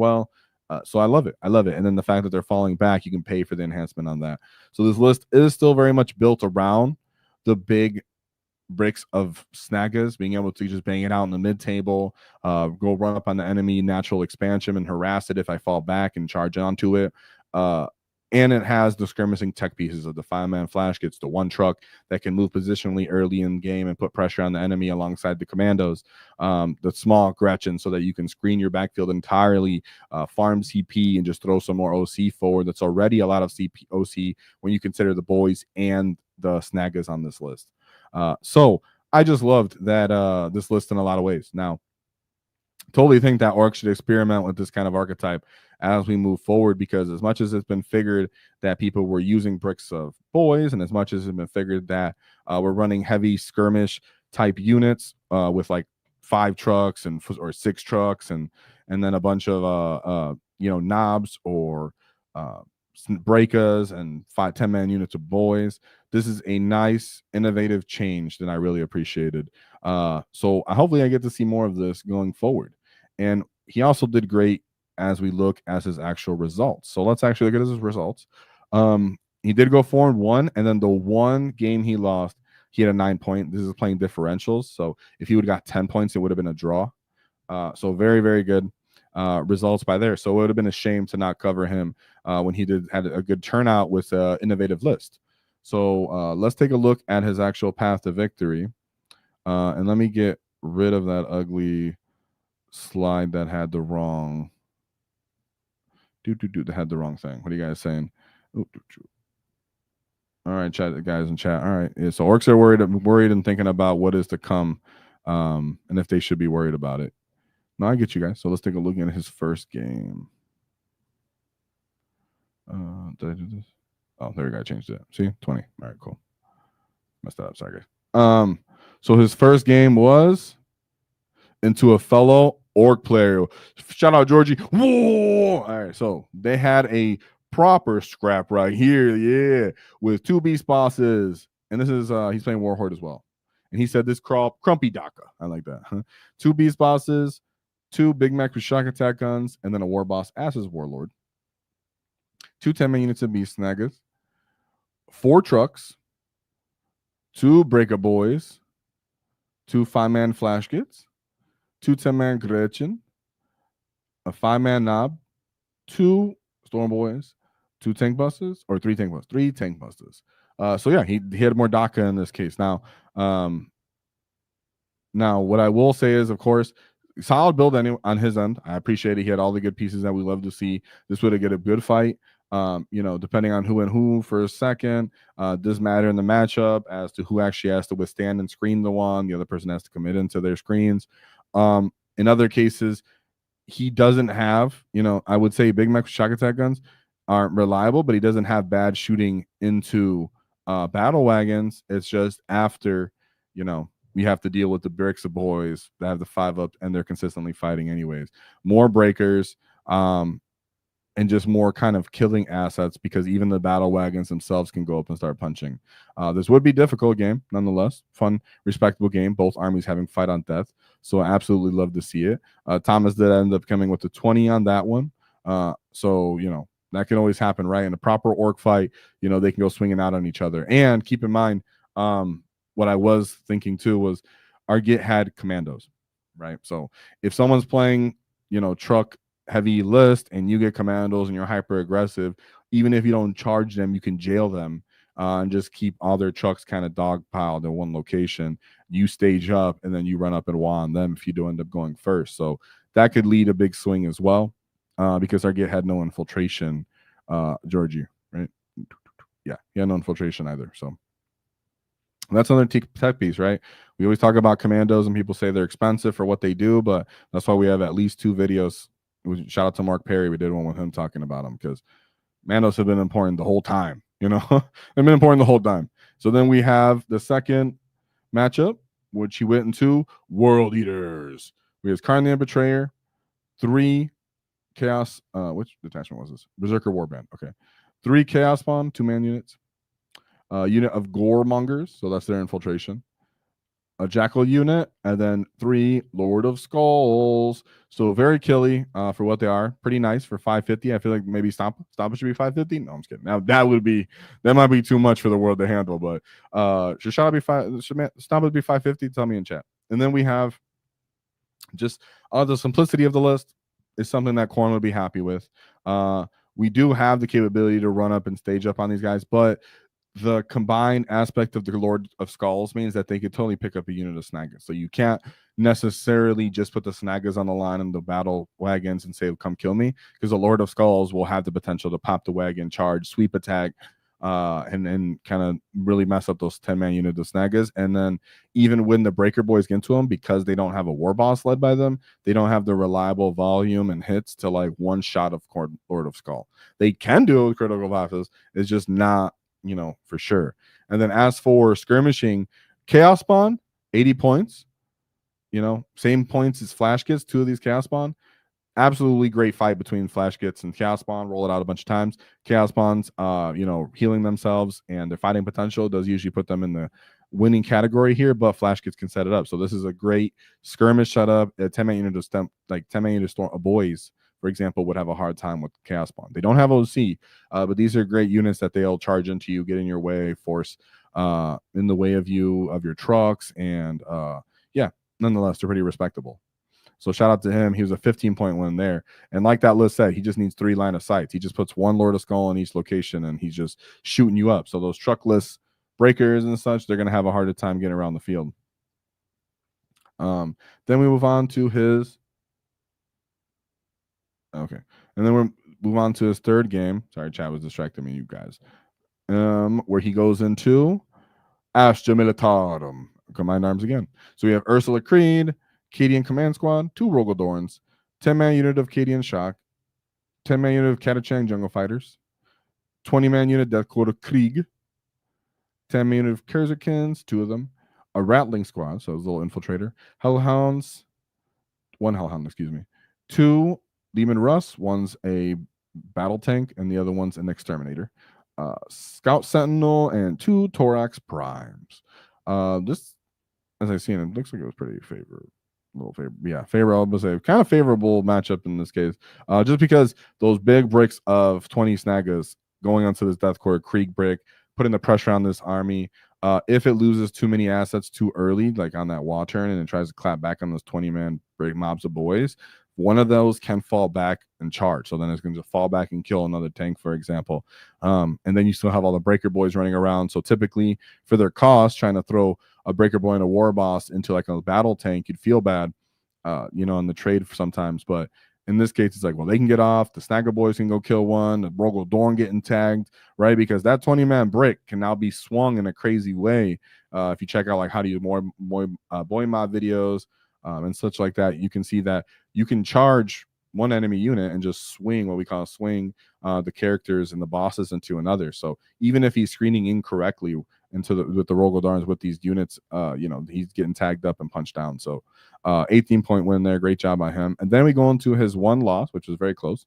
So I love it. And then the fact that they're falling back, you can pay for the enhancement on that. So this list is still very much built around the big bricks of Snaggas, being able to just bang it out in the mid table, go run up on the enemy natural expansion and harass it if I fall back and charge onto it. And it has the skirmishing tech pieces of the 5-man flash kits, the 1 truck that can move positionally early in game and put pressure on the enemy alongside the commandos, the small Gretchen so that you can screen your backfield entirely, farm CP, and just throw some more OC forward. That's already a lot of OC when you consider the boys and the Snaggas on this list. So I just loved that this list in a lot of ways. Now, totally think that Orks should experiment with this kind of archetype as we move forward, because as much as it's been figured that people were using bricks of boys, and as much as it's been figured that we're running heavy skirmish type units with like 5 trucks or 6 trucks and then a bunch of knobs or breakers and 10-man units of boys, this is a nice innovative change that I really appreciated. So hopefully I get to see more of this going forward. And he also did great as we look at his actual results. So let's actually look at his results. He did go 4-1, and then the one game he lost, he had a 9-point. This is playing differentials, so if he would have got 10 points, it would have been a draw. So very, very good results by there. So it would have been a shame to not cover him when he had a good turnout with an innovative list. So let's take a look at his actual path to victory. And let me get rid of that ugly slide that had the wrong that had the wrong thing. What are you guys saying? Ooh, all right, chat guys in chat. All right, yeah, so Orks are worried and thinking about what is to come, and if they should be worried about it. No, I get you guys. So let's take a look at his first game. Did I do this? Oh, there we go. I changed it. See, 20. All right, cool. Messed that up. Sorry, guys. So his first game was into a fellow Ork player. Shout out Georgie. Whoa! All right, so they had a proper scrap right here, yeah, with 2 beast bosses, and this is he's playing War Horde as well. And he said this Crumpy Daka. I like that. Huh? 2 beast bosses, 2 Big Mac with shock attack guns, and then a war boss as his warlord. 2 10-man units of beast snaggas, 4 trucks, 2 breaker boys, 2 5-man flash kits, 2 10-man Gretchen, a 5-man knob, 2 storm boys, 2 tank busters, or 3 tank busters, 3 tank busters. So yeah, he had more Daka in this case. Now, what I will say is, of course, solid build on his end. I appreciate it. He had all the good pieces that we love to see. This would have get a good fight. Depending on who and who for a second, does matter in the matchup as to who actually has to withstand and screen the one. The other person has to commit into their screens. In other cases, he doesn't have, I would say Big Mac shock attack guns aren't reliable, but he doesn't have bad shooting into battle wagons. It's just after, we have to deal with the bricks of boys that have the 5-up and they're consistently fighting anyways. More breakers, and just more kind of killing assets because even the battle wagons themselves can go up and start punching. This would be a difficult game, nonetheless. Fun, respectable game. Both armies having fight on death. So I absolutely love to see it. Thomas did end up coming with the 20 on that one. So, that can always happen, right? In a proper Ork fight, they can go swinging out on each other. And keep in mind, what I was thinking too was our Git had commandos, right? So if someone's playing, Trukk heavy list and you get commandos and you're hyper aggressive, even if you don't charge them, you can jail them and just keep all their trucks kind of dogpiled in one location. You stage up and then you run up and wah on them if you do end up going first. So that could lead a big swing as well because our Git had no infiltration, Georgie, right? Yeah, he had no infiltration either. So that's another tech piece, right? We always talk about commandos and people say they're expensive for what they do, but that's why we have at least 2 videos. Shout out to Mark Perry. We did one with him talking about them because Mandos have been important the whole time. They've been important the whole time. So then we have the second matchup, which he went into World Eaters. We have Carnian Betrayer, 3 Chaos. Which detachment was this? Berserker Warband. Okay. 3 Chaos Spawn, 2-man units. Unit of Goremongers, so that's their infiltration. A Jackal unit, and then 3 Lord of Skulls. So very killy for what they are. Pretty nice for 550. I feel like maybe Stomp should be 550. No, I'm just kidding. Now that might be too much for the world to handle, but should Stomp be 550? Tell me in chat. And then we have just the simplicity of the list is something that Corn would be happy with. We do have the capability to run up and stage up on these guys, but the combined aspect of the Lord of Skulls means that they could totally pick up a unit of Snaggas. So you can't necessarily just put the Snaggas on the line and the battle wagons and say, come kill me, because the Lord of Skulls will have the potential to pop the wagon, charge, sweep attack, and kind of really mess up those 10-man units of Snaggas. And then even when the Breaker Boys get into them, because they don't have a war boss led by them, they don't have the reliable volume and hits to like one shot of Lord of Skull. They can do it with critical bosses. It's just not, for sure. And then as for skirmishing, Chaos Spawn, 80 points. Same points as Flash Kits, 2 of these Chaos Spawn. Absolutely great fight between Flash Kits and Chaos Spawn. Roll it out a bunch of times. Chaos Spawns, healing themselves and their fighting potential does usually put them in the winning category here, but Flash Kits can set it up. So this is a great skirmish setup. A 10-man unit of boys for example, would have a hard time with Chaos Spawn. They don't have OC, but these are great units that they'll charge into you, get in your way, force in the way of your trucks, and yeah, nonetheless, they're pretty respectable. So shout out to him. He was a 15-point win there. And like that list said, he just needs 3 line of sights. He just puts 1 Lord of Skull in each location, and he's just shooting you up. So those truckless breakers and such, they're going to have a harder time getting around the field. Then we move on to his... Okay. And then we move on to his third game. Sorry, chat was distracting me, you guys. Where he goes into Astra Militarum. Combined arms again. So we have Ursula Creed, Cadian Command Squad, 2 Rogaldorns, 10-man unit of Cadian Shock, 10-man unit of Catachang Jungle Fighters, 20-man unit Death Quarter Krieg, 10-man unit of Kerzerkins, 2 of them, a Rattling Squad, so it's a little infiltrator, Hellhounds, 1 Hellhound, excuse me, 2 Demon Russ, one's a battle tank, and the other one's an exterminator, Scout Sentinel, and 2 Thorax Primes. This, as I've seen, it looks like it was pretty favorable. Favorable. I would say kind of favorable matchup in this case, just because those big bricks of 20 Snaggas going onto this Death Core Krieg brick, putting the pressure on this army. If it loses too many assets too early, like on that wall turn, and it tries to clap back on those 20-man break mobs of boys, one of those can fall back and charge. So then it's going to fall back and kill another tank, for example. And then you still have all the breaker boys running around. So typically, for their cost, trying to throw a breaker boy and a war boss into like a battle tank, you'd feel bad, in the trade sometimes. But in this case, it's like, well, they can get off. The Snagga boys can go kill one. The Rogaldorn getting tagged, right? Because that 20-man brick can now be swung in a crazy way. If you check out like how to use more boy mod videos and such like that, you can see that you can charge one enemy unit and just swing what we call swing the characters and the bosses into another. So even if he's screening incorrectly with the Rogaldorns with these units, he's getting tagged up and punched down. So 18-point win there. Great job by him. And then we go into his 1 loss, which was very close,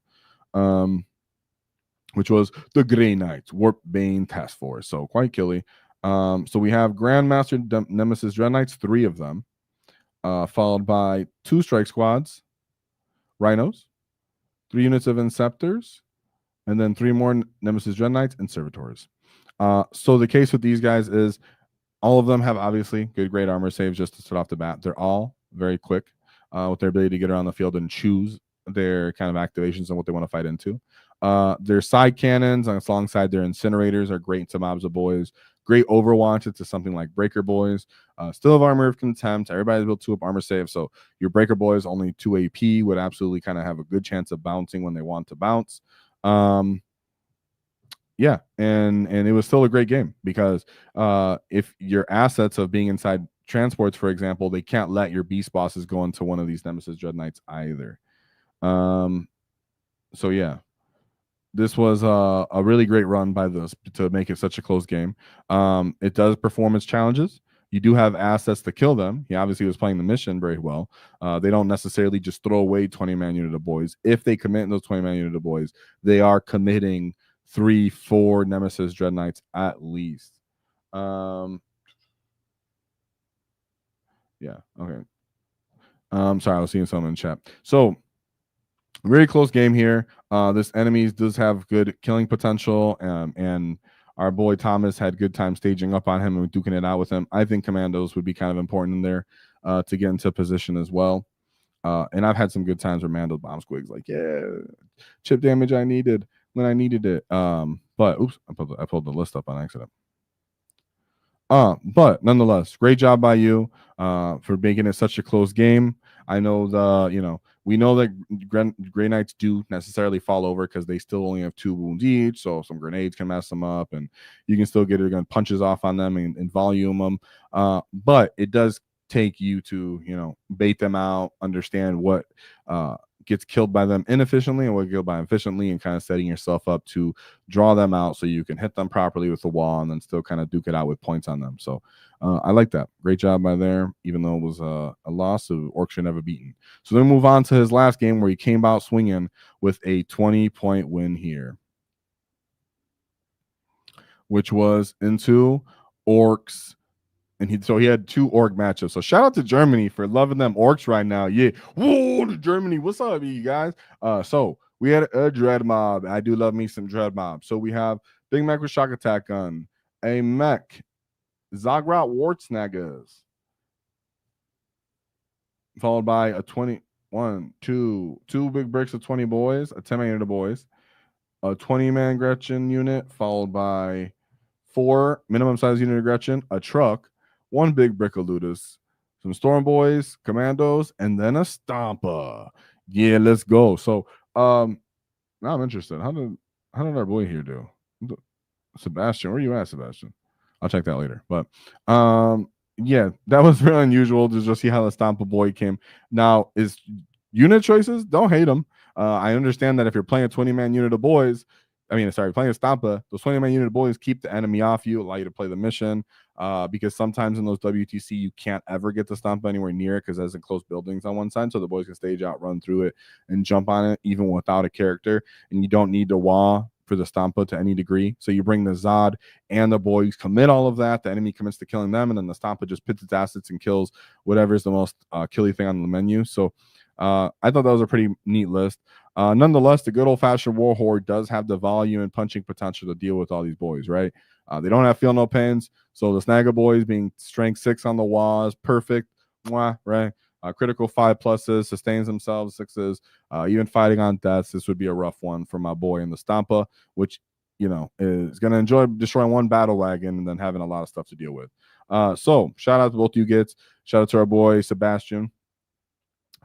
which was the Grey Knights Warp Bane Task Force. So quite killy. So we have Grandmaster Nemesis Dread Knights, 3 of them, followed by 2 Strike Squads, Rhinos, 3 units of Inceptors, and then 3 more Nemesis Dread Knights and Servitors. So the case with these guys is all of them have obviously great armor saves just to start off the bat. They're all very quick with their ability to get around the field and choose their kind of activations and what they want to fight into. Their side cannons alongside their incinerators are great to mobs of boys. Great Overwatch into something like Breaker Boys. Still have Armor of Contempt. Everybody's built 2 up armor save. So your Breaker Boys, only 2 AP, would absolutely kind of have a good chance of bouncing when they want to bounce. Yeah, and it was still a great game because if your assets of being inside transports, for example, they can't let your beast bosses go into one of these Nemesis Dread Knights either. So yeah, this was a really great run by this to make it such a close game. It does performance challenges. You do have assets to kill them. He obviously was playing the mission very well. They don't necessarily just throw away 20-man unit of boys. If they commit those 20-man unit of boys, they are committing 3-4 Nemesis Dread Knights at least. Yeah, okay. Sorry, I was seeing something in chat. So very close game here. This enemy does have good killing potential, and our boy Thomas had good time staging up on him and duking it out with him. I think commandos would be kind of important in there to get into position as well. And I've had some good times where Mando bomb squigs like, yeah, chip damage I needed when I needed it. But oops, I pulled the list up on accident. But nonetheless, great job by you for making it such a close game. I know we know that Grey Knights do necessarily fall over because they still only have 2 wounds each, so some grenades can mess them up, and you can still get gun punches off on them and volume them. But it does take you to bait them out, understand what gets killed by them inefficiently and what gets killed by efficiently, and kind of setting yourself up to draw them out so you can hit them properly with the wall and then still kind of duke it out with points on them. So I like that. Great job by there, even though it was a loss of Orks should never beaten. So then move on to his last game where he came out swinging with a 20-point win here, which was into Orks And so he had 2 orc matchups. So shout out to Germany for loving them orcs right now. Yeah. Whoa, to Germany. What's up, you guys? So we had a dread mob. I do love me some dread mob. So we have Big Mech with shock attack gun, a mech, Zagrat War Snaggas, followed by a 2 big bricks of 20 boys, a 10-man unit of boys, a 20-man Gretchen unit, followed by 4 minimum size unit of Gretchen, a Trukk, 1 big brick of Ludus, some Storm Boys, Commandos, and then a Stomper. Yeah, let's go. So now I'm interested. How did our boy here do? Sebastian, where are you at, Sebastian? I'll check that later. But yeah, that was very unusual to just see how the Stomper boy came. Now, is unit choices, don't hate them. I understand that if you're playing a 20-man unit of boys, playing a Stomper, those 20-man unit of boys keep the enemy off you, allow you to play the mission. Because sometimes in those WTC, you can't ever get the Stomper anywhere near it because it has enclosed buildings on one side. So the boys can stage out, run through it, and jump on it even without a character. And you don't need to WAAAGH for the Stomper to any degree. So you bring the Zod and the boys, commit all of that. The enemy commits to killing them, and then the Stomper just pits its assets and kills whatever is the most killy thing on the menu. So I thought that was a pretty neat list. Nonetheless, the good old-fashioned War Horde does have the volume and punching potential to deal with all these boys, right? They don't have feel no pains, so the Snagga boys being strength 6 on the WAAAGH, perfect, right? Critical 5+, sustains themselves 6s, even fighting on deaths. This would be a rough one for my boy in the Stomper, which is going to enjoy destroying 1 battle wagon and then having a lot of stuff to deal with. So shout out to both you gets. Shout out to our boy Sebastian,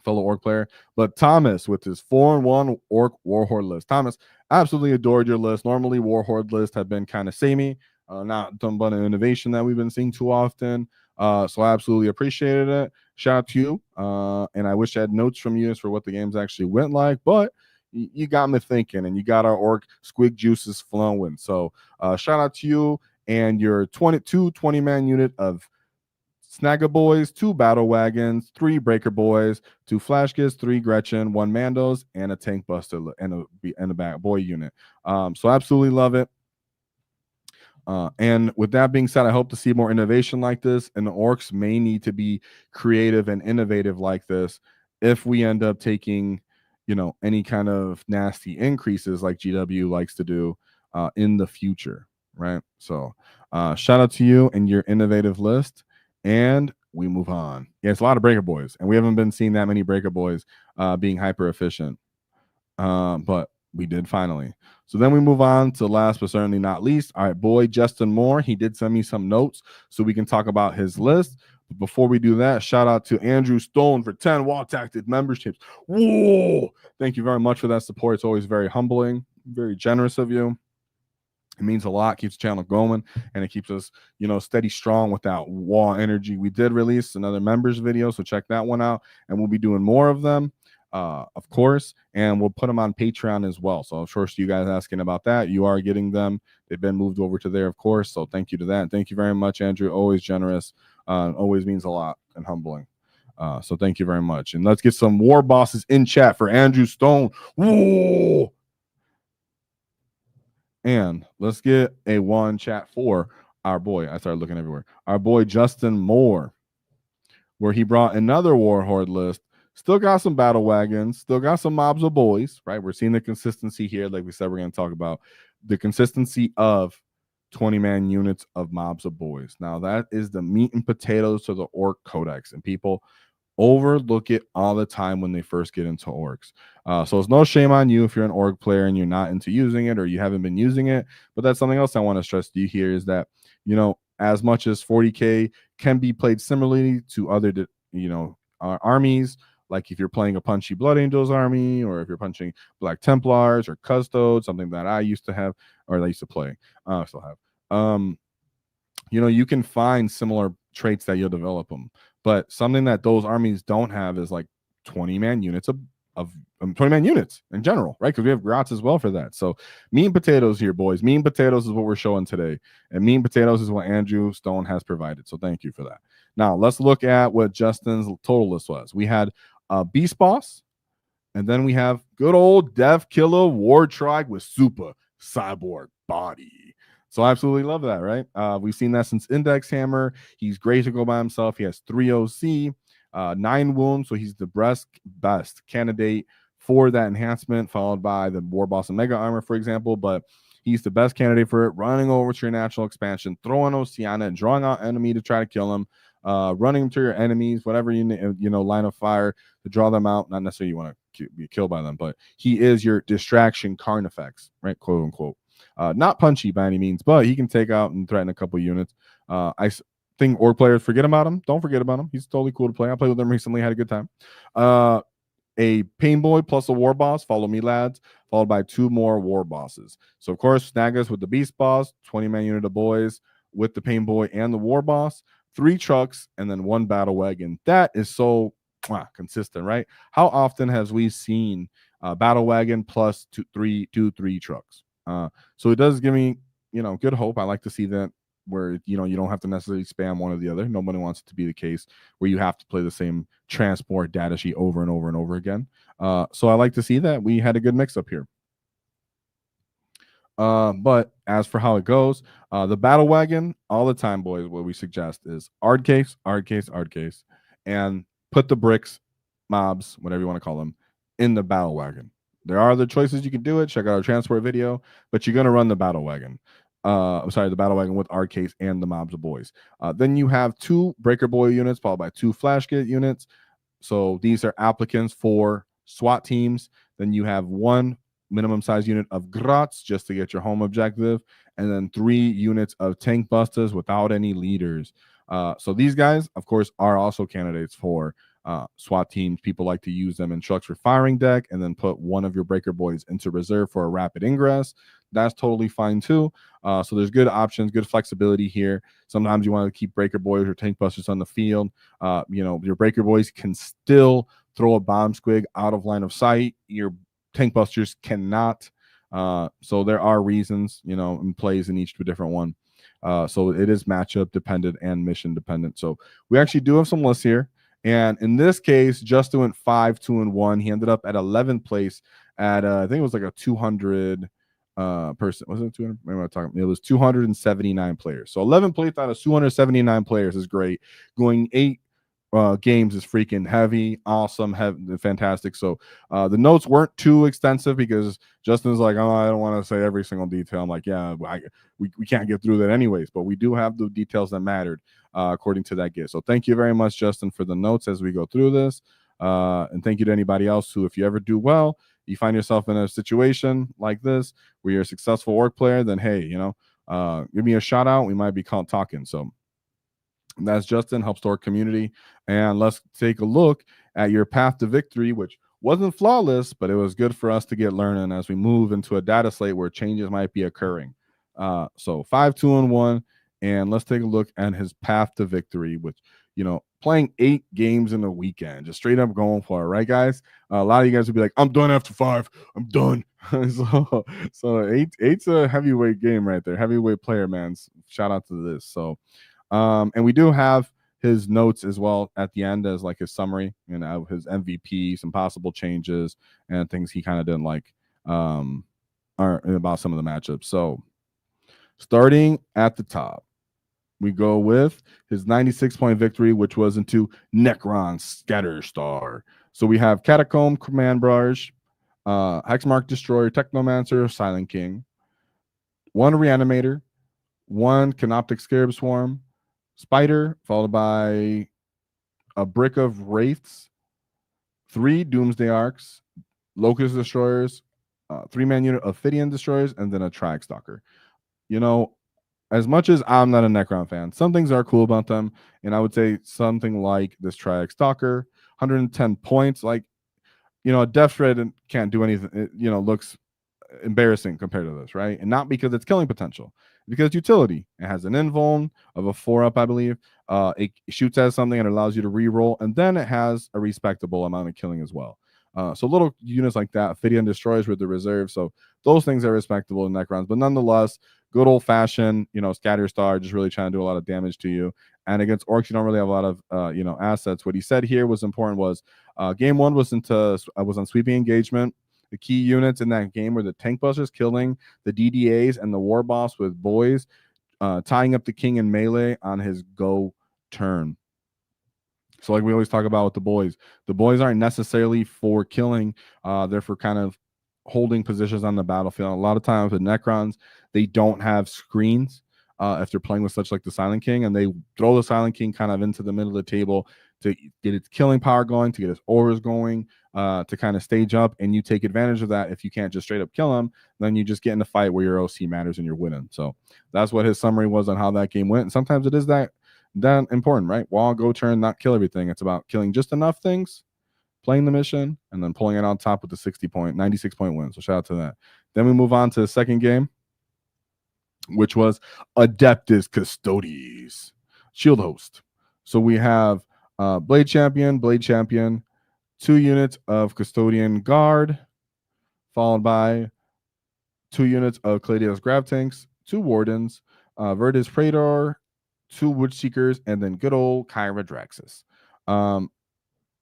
fellow Ork player, but Thomas with his 4-1 Ork War Horde list. Thomas, absolutely adored your list. Normally War Horde lists have been kind of samey, not done but an innovation that we've been seeing too often. So I absolutely appreciated it. Shout out to you. And I wish I had notes from you as for what the games actually went like, but you got me thinking, and you got our Ork squig juices flowing. So shout out to you and your 20-man unit of Snagga boys, 2 battle wagons, 3 breaker boys, 2 flash kits, 3 Gretchen, 1 Mandos, and a tank buster and a back boy unit. So absolutely love it. And with that being said, I hope to see more innovation like this, and the Orks may need to be creative and innovative like this if we end up taking, any kind of nasty increases like GW likes to do in the future, right? So shout out to you and your innovative list, and we move on. Yeah, it's a lot of breaker boys, and we haven't been seeing that many breaker boys being hyper efficient, but we did finally. So then we move on to last but certainly not least, our boy Justin Moore. He did send me some notes so we can talk about his list. But before we do that, shout out to Andrew Stone for 10 WAAAGH memberships. Whoa! Thank you very much for that support. It's always very humbling, very generous of you. It means a lot, keeps the channel going, and it keeps us, steady strong with that WAAAGH energy. We did release another members video, so check that one out, and we'll be doing more of them. Of course, and we'll put them on Patreon as well. So I'm sure you guys asking about that, you are getting them. They've been moved over to there, of course. So thank you to that. And thank you very much, Andrew. Always generous. Always means a lot and humbling. So thank you very much. And let's get some war bosses in chat for Andrew Stone. Whoa! And let's get a one chat for our boy. I started looking everywhere. Our boy Justin Moore, where he brought another War Horde list. Still got some battle wagons, still got some mobs of boys, right? We're seeing the consistency here. Like we said, we're going to talk about the consistency of 20-man units of mobs of boys. Now, that is the meat and potatoes to the Ork Codex, and people overlook it all the time when they first get into Orks. So it's no shame on you if you're an Ork player and you're not into using it or you haven't been using it. But that's something else I want to stress to you here is that, as much as 40K can be played similarly to other, armies, like if you're playing a punchy Blood Angels army, or if you're punching Black Templars or Custodes, something that I used to have, or I used to play, I still have. You can find similar traits that you'll develop them. But something that those armies don't have is like 20-man units of 20-man units in general, right? Because we have Grats as well for that. So meat and potatoes here, boys. Meat and potatoes is what we're showing today. And meat and potatoes is what Andrew Stone has provided. So thank you for that. Now, let's look at what Justin's total list was. We had Beast Boss, and then we have good old Death Killer War Trike with super cyborg body. So I absolutely love that, right? We've seen that since Index Hammer. He's great to go by himself. He has 3 OC, 9 wounds, so he's the best candidate for that enhancement, followed by the War Boss and Mega Armor, for example. But he's the best candidate for it, running over to your natural expansion, throwing Oceana, and drawing out enemy to try to kill him, running to your enemies, whatever line of fire to draw them out. Not necessarily you want to be killed by them, but he is your distraction Carnifex, right? Quote unquote. Not punchy by any means, but he can take out and threaten a couple units. I think Ork players forget about him. Don't forget about him. He's totally cool to play. I played with him recently, had a good time. A Pain Boy plus a War Boss. Follow me, lads. Followed by 2 more War Bosses. So, of course, Snaggas with the Beast Boss, 20-man unit of boys with the Pain Boy and the War Boss, 3 Trukks, and then 1 Battlewagon. That is so consistent, right? How often has we seen Battlewagon plus 3 Trukks? So it does give me, good hope. I like to see that where, you don't have to necessarily spam one or the other. Nobody wants it to be the case where you have to play the same transport data sheet over and over and over again. So I like to see that we had a good mix up here. But as for how it goes, the Battlewagon, all the time, boys, what we suggest is ard case, and put the bricks, mobs, whatever you want to call them, in the Battlewagon. There are other choices you can do it. Check out our transport video, but you're going to run the Battlewagon. I'm sorry, the Battlewagon with ard case and the mobs of boys. Then you have 2 Breaker Boy units, followed by 2 Flash Kit units. So these are applicants for SWAT teams. Then you have 1 minimum size unit of Grots just to get your home objective, and then 3 units of Tank Busters without any leaders. So these guys, of course, are also candidates for SWAT teams. People like to use them in trucks for firing deck and then put one of your Breaker Boys into reserve for a rapid ingress. That's totally fine too. So there's good options, good flexibility here. Sometimes you want to keep Breaker Boys or Tank Busters on the field. Your Breaker Boys can still throw a bomb squig out of line of sight. Your Tank Busters cannot. So there are reasons, and plays in each different one. So it is matchup dependent and mission dependent. So we actually do have some lists here. And in this case, Justin went 5-2-1. He ended up at 11th place at I think it was like a 200 person. Was it 200? Maybe I'm talking. It was 279 players. So 11 place out of 279 players is great. Going 8 games is freaking heavy, awesome, fantastic. So the notes weren't too extensive because Justin's like, oh, I don't want to say every single detail. I'm like, yeah, we can't get through that anyways, but we do have the details that mattered according to that gift. So thank you very much, Justin, for the notes as we go through this. And thank you to anybody else who, if you ever do well, you find yourself in a situation like this where you're a successful Ork player, then hey, give me a shout out. We might be talking. So that's Justin, helps Ork community. And let's take a look at your path to victory, which wasn't flawless, but it was good for us to get learning as we move into a data slate where changes might be occurring. So 5-2-1, and let's take a look at his path to victory, which, playing 8 games in a weekend, just straight up going for it, right, guys? A lot of you guys would be like, I'm done after 5. I'm done. so eight's a heavyweight game right there. Heavyweight player, man. Shout out to this. So, and we do have his notes as well at the end as like his summary, his MVP, some possible changes and things he kind of didn't like about some of the matchups. So starting at the top, we go with his 96-point victory, which was into Necron Scatterstar. So we have Catacomb Command Barrage, Hexmark Destroyer, Technomancer, Silent King, 1 Reanimator, 1 Canoptic Scarab Swarm, Spider, followed by a Brick of Wraiths, 3 Doomsday Arcs, Locust Destroyers, 3-man unit of Ophidian Destroyers, and then a Triax Stalker. As much as I'm not a Necron fan, some things are cool about them, and I would say something like this Triax Stalker, 110 points, like, a Death Shred can't do anything, it, looks embarrassing compared to this, right? And not because it's killing potential, because utility. It has an invuln of a 4-up, I believe. It shoots at something and allows you to re-roll, and then it has a respectable amount of killing as well. So little units like that, Ophidian Destroyers with the reserve. So those things are respectable in Necrons, but nonetheless, good old fashioned, Scatterstar, just really trying to do a lot of damage to you. And against Orks, you don't really have a lot of, assets. What he said here was important was game 1 was on sweeping engagement. The key units in that game were the tank busters killing the DDAs and the war boss with Boyz, tying up the king in melee on his go turn. So like we always talk about with the boys aren't necessarily for killing. They're for kind of holding positions on the battlefield. A lot of times with Necrons, they don't have screens if they're playing with such like the Silent King, and they throw the Silent King kind of into the middle of the table to get its killing power going, to get its auras going, to kind of stage up, and you take advantage of that. If you can't just straight up kill them, then you just get in a fight where your OC matters and you're winning. So that's what his summary was on how that game went. And sometimes it is that important, right? Wall, go turn, not kill everything. It's about killing just enough things, playing the mission, and then pulling it on top with the 96 point win. So shout out to that. Then we move on to the second game, which was Adeptus Custodes, Shield Host. So we have Blade Champion, 2 units of Custodian Guard, followed by 2 units of Cladius Grav Tanks, 2 Wardens, Verdus Praetor, 2 Wood Seekers, and then good old Kyra Draxus.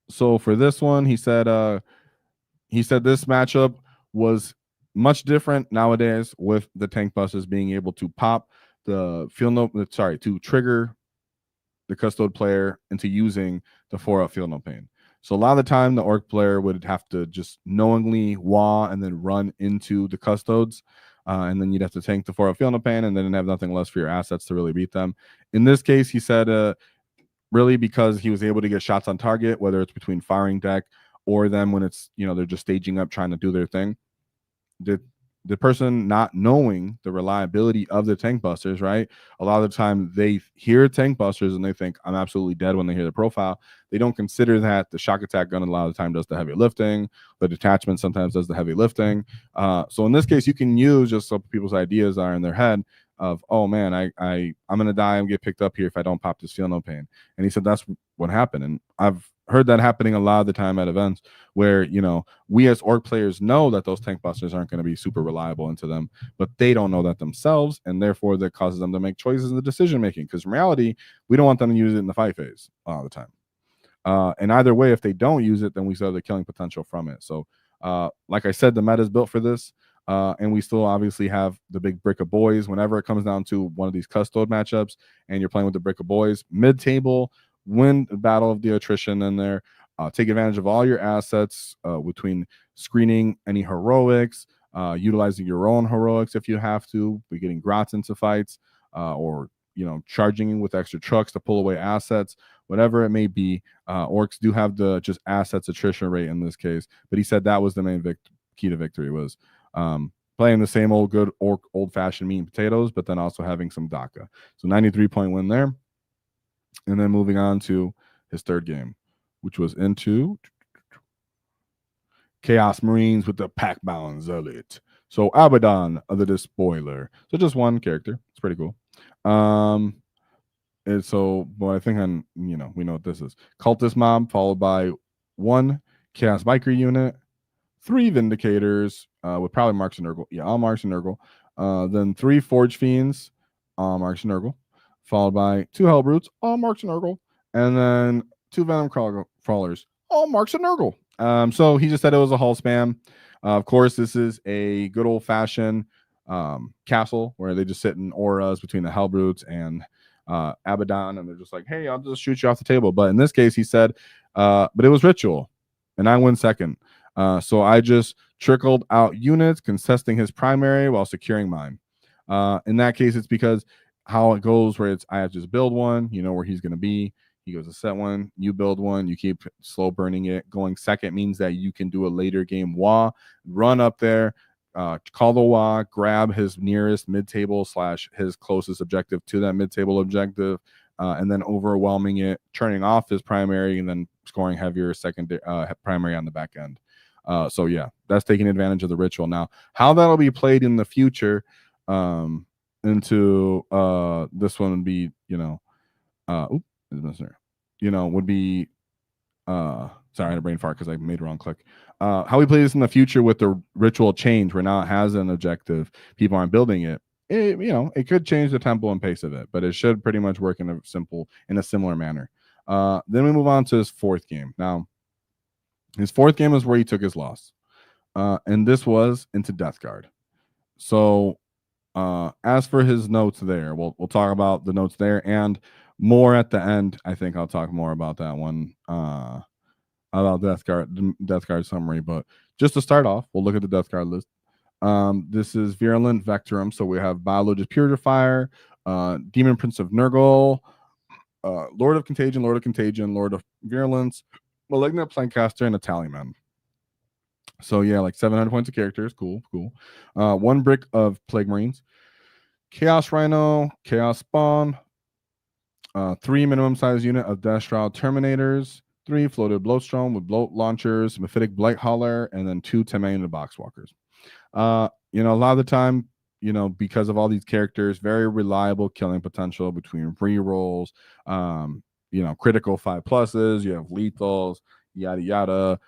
So for this one, he said this matchup was much different nowadays with the tank busters being able to pop the to trigger the custode player into using the 4-up Feel No Pain. So a lot of the time, the Ork player would have to just knowingly wah and then run into the custodes. And then you'd have to tank the 4-up Feel No Pain and then have nothing less for your assets to really beat them. In this case, he said really because he was able to get shots on target, whether it's between firing deck or them when it's, they're just staging up trying to do their thing. The person not knowing the reliability of the tank busters, right? A lot of the time they hear tank busters and they think I'm absolutely dead when they hear the profile. They don't consider that the shock attack gun a lot of the time does the heavy lifting. The detachment sometimes does the heavy lifting. So in this case, you can use just so people's ideas are in their head of, oh man, I'm gonna die and get picked up here if I don't pop this Feel No Pain. And he said that's what happened. And I've heard that happening a lot of the time at events where we as Ork players know that those tank busters aren't going to be super reliable into them, but they don't know that themselves, and therefore that causes them to make choices in the decision making, because in reality we don't want them to use it in the fight phase all the time. And either way, if they don't use it, then we still have the killing potential from it. So like I said, the meta is built for this. And we still obviously have the big brick of boys whenever it comes down to one of these custode matchups and you're playing with the brick of boys mid-table, win the battle of the attrition in there, take advantage of all your assets between screening any heroics, utilizing your own heroics if you have to, be getting grots into fights, or charging with extra trucks to pull away assets, whatever it may be. Orks do have the just assets attrition rate in this case, but he said that was the main key to victory was playing the same old good Ork old-fashioned meat and potatoes, but then also having some DACA. So 93-point win there. And then moving on to his third game, which was into Chaos Marines with the Pack Bound Zealot. So Abaddon of the Despoiler. So just one character. It's pretty cool. And so, but I think we know what this is. Cultist Mob, followed by 1 Chaos Biker unit, 3 Vindicators, with probably Marks and Nurgle. Yeah, all Marks and Nurgle. Then 3 Forge Fiends, all Marks and Nurgle, followed by 2 Hellbrutes, all Marks and Nurgle, and then 2 Venom Crawlers, all Marks and Nurgle. So he just said it was a hull spam. Of course, this is a good old-fashioned castle where they just sit in auras between the Hellbrutes and Abaddon, and they're just like, hey, I'll just shoot you off the table. But in this case, he said, but it was ritual, and I win second. So I just trickled out units contesting his primary while securing mine. In that case, it's because how it goes where I have to just build one, where he's going to be. He goes to set one, you build one, you keep slow burning it. Going second means that you can do a later game WAAAGH, run up there, call the WAAAGH, grab his nearest mid-table / his closest objective to that mid-table objective, and then overwhelming it, turning off his primary, and then scoring heavier second primary on the back end. So yeah, that's taking advantage of the ritual. Now, how that'll be played in the future into this one would be, would be sorry, I had a brain fart because I made a wrong click. How we play this in the future with the ritual change, where now it has an objective, people aren't building it. It could change the tempo and pace of it, but it should pretty much work in a similar manner. Then we move on to his fourth game. Now, his fourth game is where he took his loss. And this was into Death Guard. So as for his notes there, we'll talk about the notes there and more at the end. I think I'll talk more about that one, about Death Guard summary. But just to start off, we'll look at the Death Guard list. This is Virulent Vectorum. So we have Biologist Purifier, Demon Prince of Nurgle, Lord of Contagion, Lord of Virulence, Malignant Planecaster, and a Tallyman. So yeah, like 700 points of characters. Cool. 1 brick of Plague Marines, Chaos Rhino, Chaos Spawn, 3 minimum size unit of Death Shroud Terminators, 3 floated Bloatstone with bloat launchers, Mephitic Blight Hauler, and then 2 10 unit Boxwalkers. A lot of the time, because of all these characters, very reliable killing potential between rerolls, critical 5+, you have lethals, yada yada.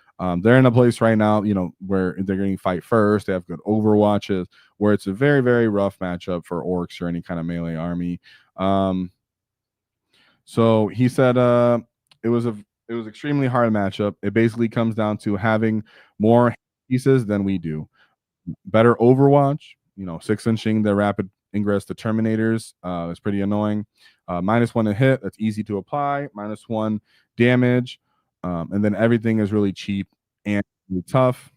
They're in a place right now, where they're going to fight first. They have good overwatches, where it's a very, very rough matchup for orcs or any kind of melee army. So he said it was extremely hard matchup. It basically comes down to having more pieces than we do. Better overwatch, 6-inching the rapid ingress to Terminators is pretty annoying. -1 to hit, that's easy to apply. -1 damage, and then everything is really cheap and really tough.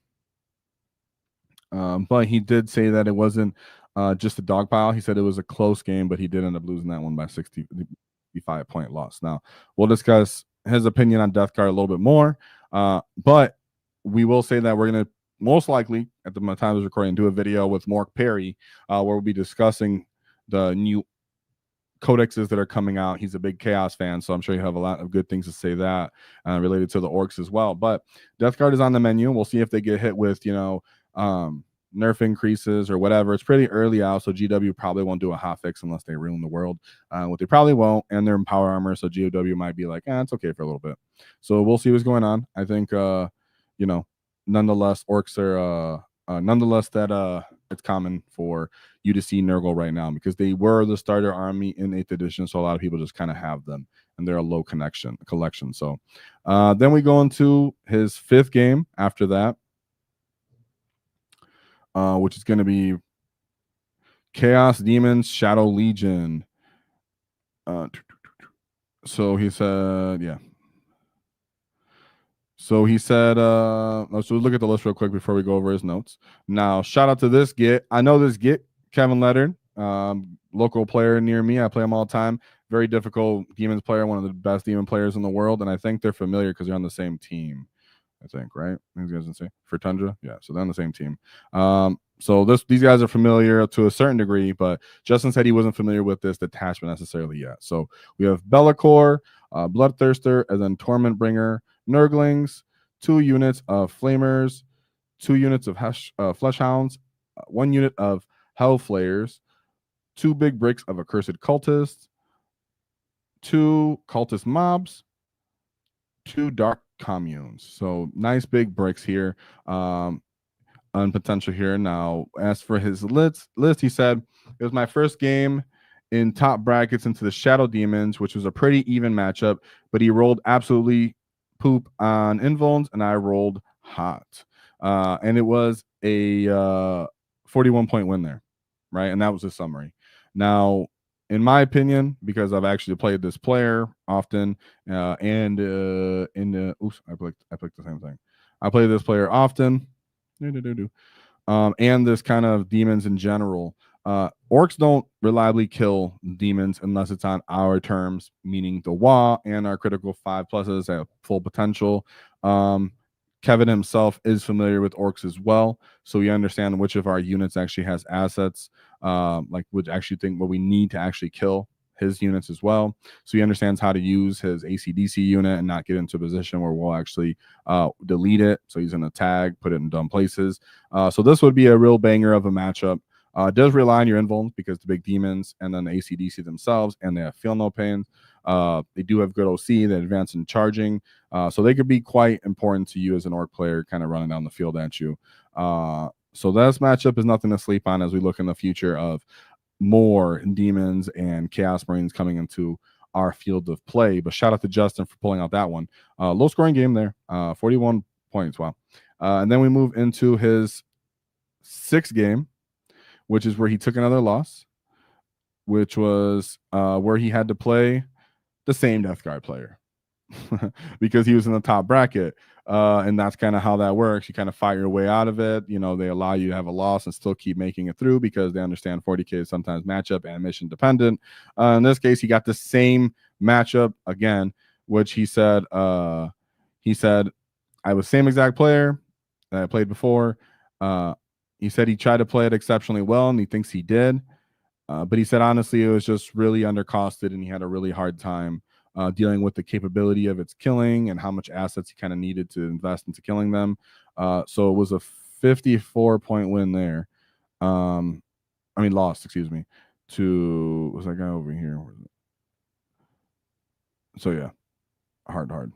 But he did say that it wasn't just a dog pile. He said it was a close game, but he did end up losing that one by 65-point loss. Now, we'll discuss his opinion on Death Guard a little bit more, but we will say that we're going to most likely, at the time of recording, do a video with Mark Perry, where we'll be discussing the new codexes that are coming out. He's a big Chaos fan, so I'm sure you have a lot of good things to say that related to the Orks as well. But Death Guard is on the menu. We'll see if they get hit with, nerf increases or whatever. It's pretty early out, so GW probably won't do a hotfix unless they ruin the world. What they probably won't, and they're in power armor, so GW might be like, it's okay for a little bit. So we'll see what's going on. I think, nonetheless, orcs are it's common for you to see Nurgle right now because they were the starter army in 8th edition, so a lot of people just kind of have them, and they're a low collection. So then we go into his 5th game after that, which is going to be Chaos Demons Shadow Legion. So he said, yeah. So he said, so look at the list real quick before we go over his notes. Now, shout out to this Git. I know this Git, Kevin Leonard, local player near me. I play him all the time. Very difficult Demons player, one of the best Demon players in the world. And I think they're familiar because they're on the same team. I think, right? I think you guys can say for Tundra. Yeah, so they're on the same team. So these guys are familiar to a certain degree, but Justin said he wasn't familiar with this detachment necessarily yet. So we have Bellacore, Bloodthirster, and then Torment Bringer, Nurglings, 2 units of Flamers, 2 units of Fleshhounds, 1 unit of Hellflayers, 2 big bricks of Accursed Cultists, 2 Cultist Mobs, 2 Dark Communes. So nice big bricks here on potential here. Now, as for his list, he said, it was my first game in top brackets into the Shadow Demons, which was a pretty even matchup, but he rolled absolutely poop on Invulns, and I rolled hot. And it was a 41-point win there, right? And that was the summary. Now, in my opinion, because I've actually played this player often, and oops, I clicked the same thing. I play this player often, and this kind of demons in general. Orcs don't reliably kill demons unless it's on our terms, meaning the WAAAGH and our critical 5+s at full potential. Kevin himself is familiar with orcs as well, so we understand which of our units actually has assets, like would actually think what we need to actually kill his units as well. So he understands how to use his ACDC unit and not get into a position where we'll actually delete it. So he's going to tag, put it in dumb places. So this would be a real banger of a matchup. It does rely on your invulns because the big demons and then the ACDC themselves, and they have feel no pain. They do have good OC, they advance in charging. So they could be quite important to you as an orc player, kind of running down the field at you. So this matchup is nothing to sleep on as we look in the future of more demons and Chaos Marines coming into our field of play. But shout out to Justin for pulling out that one. Low scoring game there, 41 points. Wow. And then we move into his 6th game, which is where he took another loss, which was where he had to play the same Death Guard player because he was in the top bracket. And that's kind of how that works. You kind of fight your way out of it. You know, they allow you to have a loss and still keep making it through because they understand 40K is sometimes matchup and mission dependent. In this case, he got the same matchup again, which he said, I was same exact player that I played before. He said he tried to play it exceptionally well, and he thinks he did. But he said, honestly, it was just really undercosted, and he had a really hard time dealing with the capability of its killing and how much assets he kind of needed to invest into killing them. So it was a 54-point win there. Lost, excuse me, to, was that guy over here? So yeah, hard.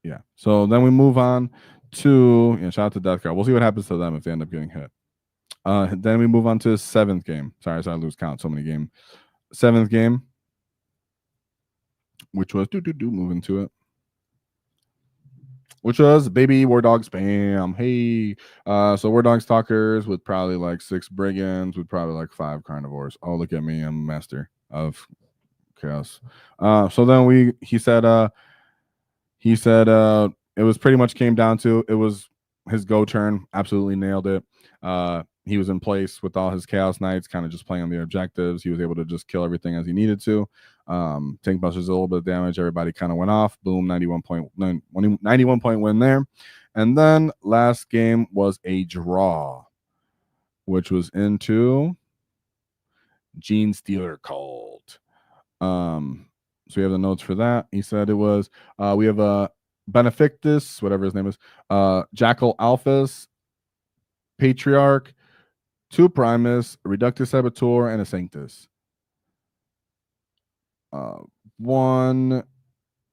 Yeah. So then we move on to, shout out to Death Guard. We'll see what happens to them if they end up getting hit. Then we move on to his 7th game. Sorry, I lose count. So many games. 7th game, which was moving to it, which was baby War Dog spam. Hey, so War Dog stalkers with probably like 6 brigands with probably like 5 carnivores. Oh, look at me, I'm a master of chaos. So then he said it was pretty much came down to, it was his go turn. Absolutely nailed it. He was in place with all his Chaos Knights, kind of just playing on the objectives. He was able to just kill everything as he needed to. Tank busters a little bit of damage. Everybody kind of went off. Boom, 91 point win there. And then last game was a draw, which was into Gene Stealer Cult. So we have the notes for that. He said it was, we have a Benefactus, whatever his name is, Jackal Alphas, Patriarch, 2 Primus, a Reductus Saboteur, and a Sanctus. 1,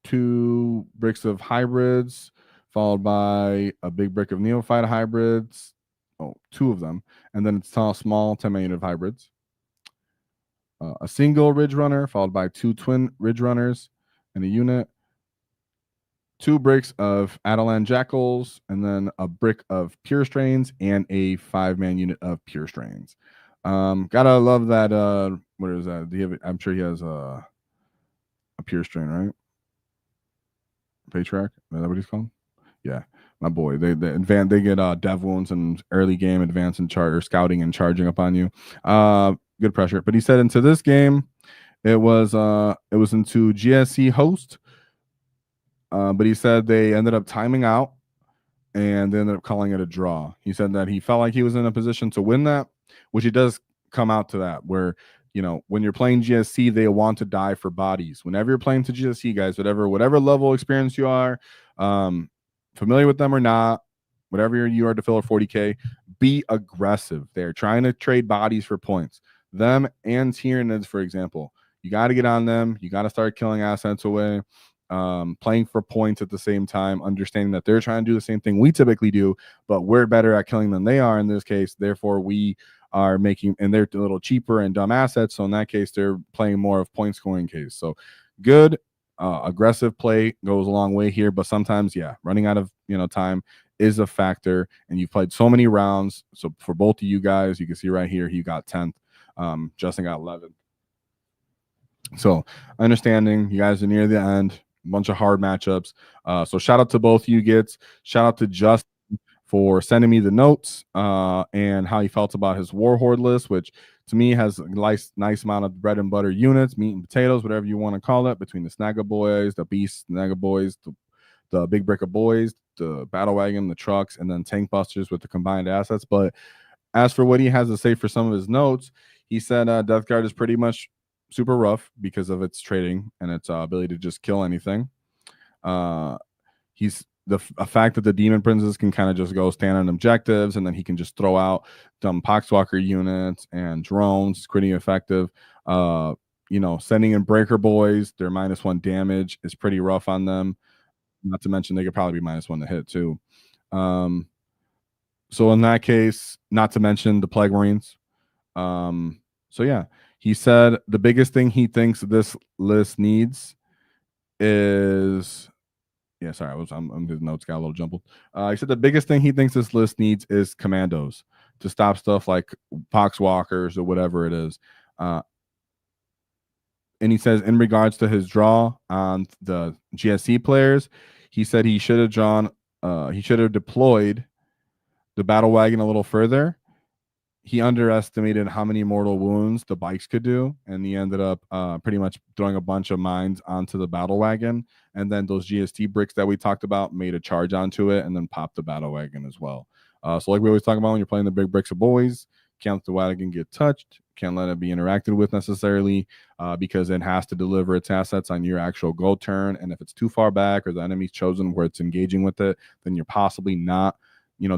2 bricks of hybrids, followed by a big brick of neophyte hybrids. 2 of them. And then it's small 10-man unit of hybrids. A single Ridge Runner, followed by 2 twin Ridge Runners in a unit. 2 bricks of Adelan Jackals, and then a brick of Pure Strains and a 5-man unit of Pure Strains. Gotta love that. What is that? I'm sure he has a Pure Strain, right? Patriarch? Is that what he's called? Yeah, my boy. They get dev wounds and early game advance and scouting and charging up on you. Good pressure. But he said into this game, it was into GSC host. But he said they ended up timing out and they ended up calling it a draw. He said that he felt like he was in a position to win that, which he does come out to that, where, when you're playing GSC, they want to die for bodies. Whenever you're playing to GSC, guys, whatever level experience you are, familiar with them or not, whatever you are to fill or 40K, be aggressive. They're trying to trade bodies for points. Them and Tyranids, for example. You got to get on them. You got to start killing assets away. Playing for points at the same time, understanding that they're trying to do the same thing we typically do, but we're better at killing than they are in this case. Therefore, we are making, and they're a little cheaper and dumb assets. So in that case, they're playing more of point scoring case. So good, aggressive play goes a long way here. But sometimes, running out of time is a factor. And you've played so many rounds. So for both of you guys, you can see right here, he got 10th. Justin got 11th. So understanding you guys are near the end. Bunch of hard matchups. So shout out to both you gets. Shout out to Justin for sending me the notes and how he felt about his War Horde list, which to me has a nice amount of bread and butter units, meat and potatoes, whatever you want to call it, between the Snagga boys, the Beast Snagga boys, the big brick of boys, the Battlewagon, the trucks, and then tank busters with the combined assets. But as for what he has to say for some of his notes, he said Death Guard is pretty much super rough because of its trading and its ability to just kill anything. He's the fact that the Demon Princes can kind of just go stand on objectives, and then he can just throw out dumb Poxwalker units and drones. It's pretty effective. Sending in Breaker Boys, their -1 damage is pretty rough on them. Not to mention they could probably be -1 to hit too. So in that case, not to mention the Plague Marines. So yeah, he said the biggest thing he thinks this list needs is Yeah, sorry, I'm his notes got a little jumbled. He said the biggest thing he thinks this list needs is commandos to stop stuff like poxwalkers or whatever it is. And he says in regards to his draw on the GSC players, he said he should have drawn, he should have deployed the Battlewagon a little further. He underestimated how many mortal wounds the bikes could do, and he ended up pretty much throwing a bunch of mines onto the Battlewagon, and then those GST bricks that we talked about made a charge onto it and then popped the Battlewagon as well. So like we always talk about, when you're playing the big bricks of boys, can't let the wagon get touched, can't let it be interacted with necessarily, because it has to deliver its assets on your actual go turn, and if it's too far back or the enemy's chosen where it's engaging with it, then you're possibly not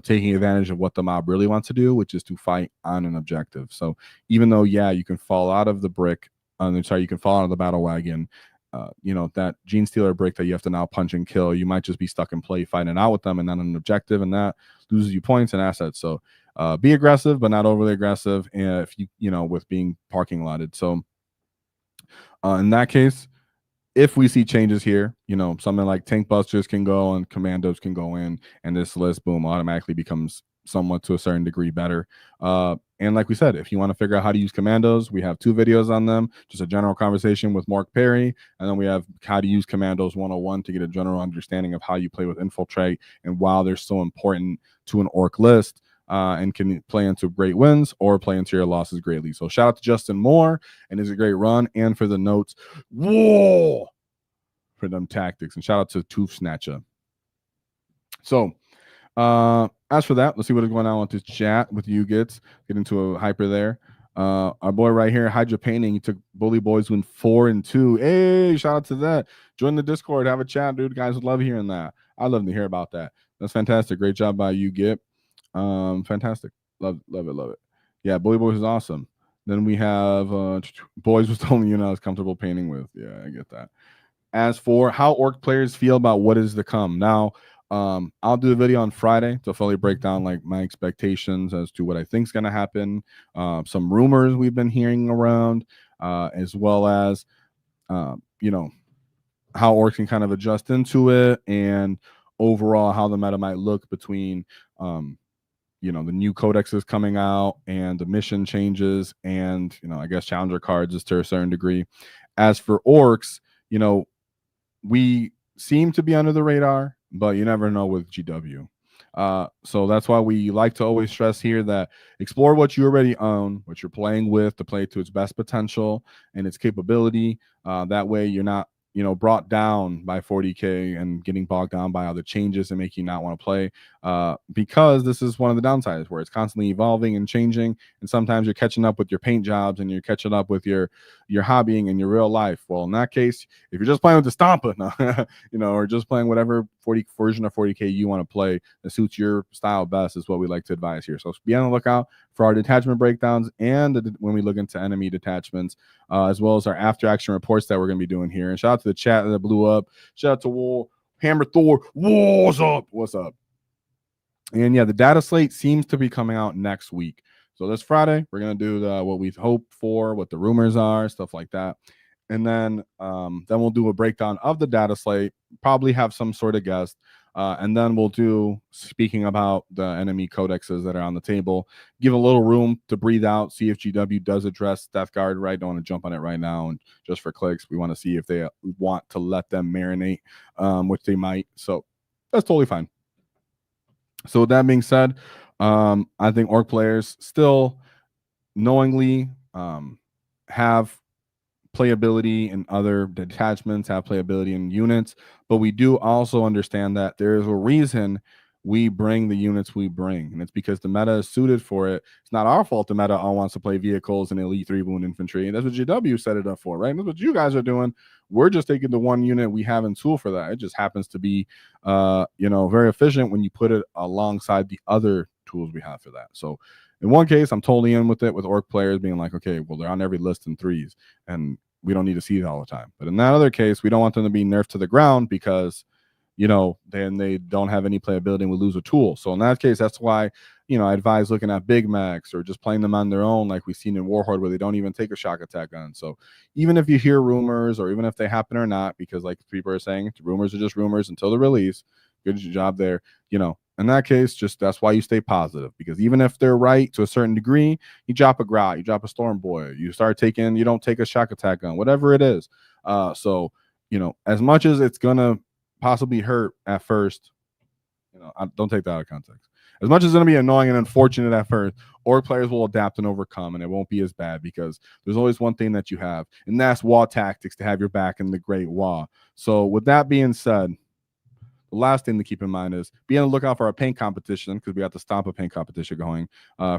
taking advantage of what the mob really wants to do, which is to fight on an objective. So even though, yeah, you can fall out of the brick, you can fall out of the Battlewagon, that Gene Stealer brick that you have to now punch and kill, you might just be stuck in play fighting out with them and not an objective, and that loses you points and assets. So be aggressive, but not overly aggressive, if with being parking lotted. So in that case, if we see changes here, something like tank busters can go and commandos can go in, and this list, boom, automatically becomes somewhat to a certain degree better. And like we said, if you want to figure out how to use commandos, we have 2 videos on them, just a general conversation with Mark Perry, and then we have how to use commandos 101 to get a general understanding of how you play with infiltrate and why they're so important to an orc list. And can play into great wins or play into your losses greatly. So shout out to Justin Moore and his great run, and for the notes, whoa, for them tactics, and shout out to Tooth Snatcher. So as for that, let's see what is going on with this chat with you gets. Get into a hyper there. Our boy right here, Hydra Painting, he took Bully Boys win 4-2. Hey, shout out to that. Join the Discord, have a chat, dude. Guys would love hearing that. I'd love to hear about that. That's fantastic. Great job by you, Gip. Fantastic. Love it. Yeah, Bully Boys is awesome. Then we have Boys was the only unit I was comfortable painting with. Yeah, I get that. As for how orc players feel about what is to come, now I'll do a video on Friday to fully break down like my expectations as to what I think is going to happen, some rumors we've been hearing around, as well as how orcs can kind of adjust into it, and overall how the meta might look between the new codexes coming out and the mission changes, and I guess challenger cards is to a certain degree. As for orcs, we seem to be under the radar, but you never know with GW. So that's why we like to always stress here that explore what you already own, what you're playing with, to play to its best potential and its capability. That way you're not brought down by 40k and getting bogged down by other changes and make you not want to play, because this is one of the downsides where it's constantly evolving and changing, and sometimes you're catching up with your paint jobs and you're catching up with your hobbying and your real life. Well, in that case, if you're just playing with the Stompa, or just playing whatever 40 version of 40k you want to play that suits your style best, is what we like to advise here. So be on the lookout for our detachment breakdowns, and when we look into enemy detachments, as well as our after action reports that we're going to be doing here. And shout out to the chat that blew up. Shout out to War Hammer Thor. What's up? What's up? And yeah, the data slate seems to be coming out next week. So this Friday, we're going to do what we've hoped for, what the rumors are, stuff like that. And then we'll do a breakdown of the data slate, probably have some sort of guest. And then we'll do, speaking about the enemy codexes that are on the table, give a little room to breathe out, see if GW does address Death Guard right. Don't want to jump on it right now and just for clicks. We want to see if they want to let them marinate, which they might. So that's totally fine. So with that being said, I think orc players still knowingly have playability in other detachments, have playability in units, but we do also understand that there is a reason we bring the units we bring, and it's because the meta is suited for it. It's not our fault the meta all wants to play vehicles and elite 3 wound infantry, and that's what GW set it up for, right? And that's what you guys are doing. We're just taking the one unit we have in tool for that. It just happens to be very efficient when you put it alongside the other tools we have for that. So in one case, I'm totally in with it, with orc players being like, okay, well, they're on every list in 3s, and we don't need to see it all the time. But in that other case, we don't want them to be nerfed to the ground because, then they don't have any playability and we lose a tool. So in that case, that's why, I advise looking at Big Macs or just playing them on their own, like we've seen in War Horde, where they don't even take a shock attack gun. So even if you hear rumors, or even if they happen or not, because like people are saying, rumors are just rumors until the release. Good job there. In that case, that's why you stay positive, because even if they're right to a certain degree, you drop a Grot, you drop a Storm Boy, you don't take a shock attack gun, whatever it is. So, as much as it's gonna possibly hurt at first, I don't take that out of context. As much as it's going to be annoying and unfortunate at first, Ork players will adapt and overcome, and it won't be as bad, because there's always one thing that you have, and that's WAAAGH tactics to have your back in the Great WAAAGH. So with that being said, the last thing to keep in mind is be on the lookout for our paint competition, because we got the Stomp a paint competition going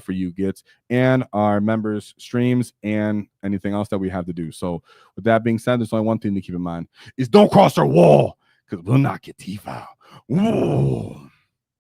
for you gits, and our members streams, and anything else that we have to do. So with that being said, there's only one thing to keep in mind is don't cross our wall, because we'll not get teeth out. Whoa.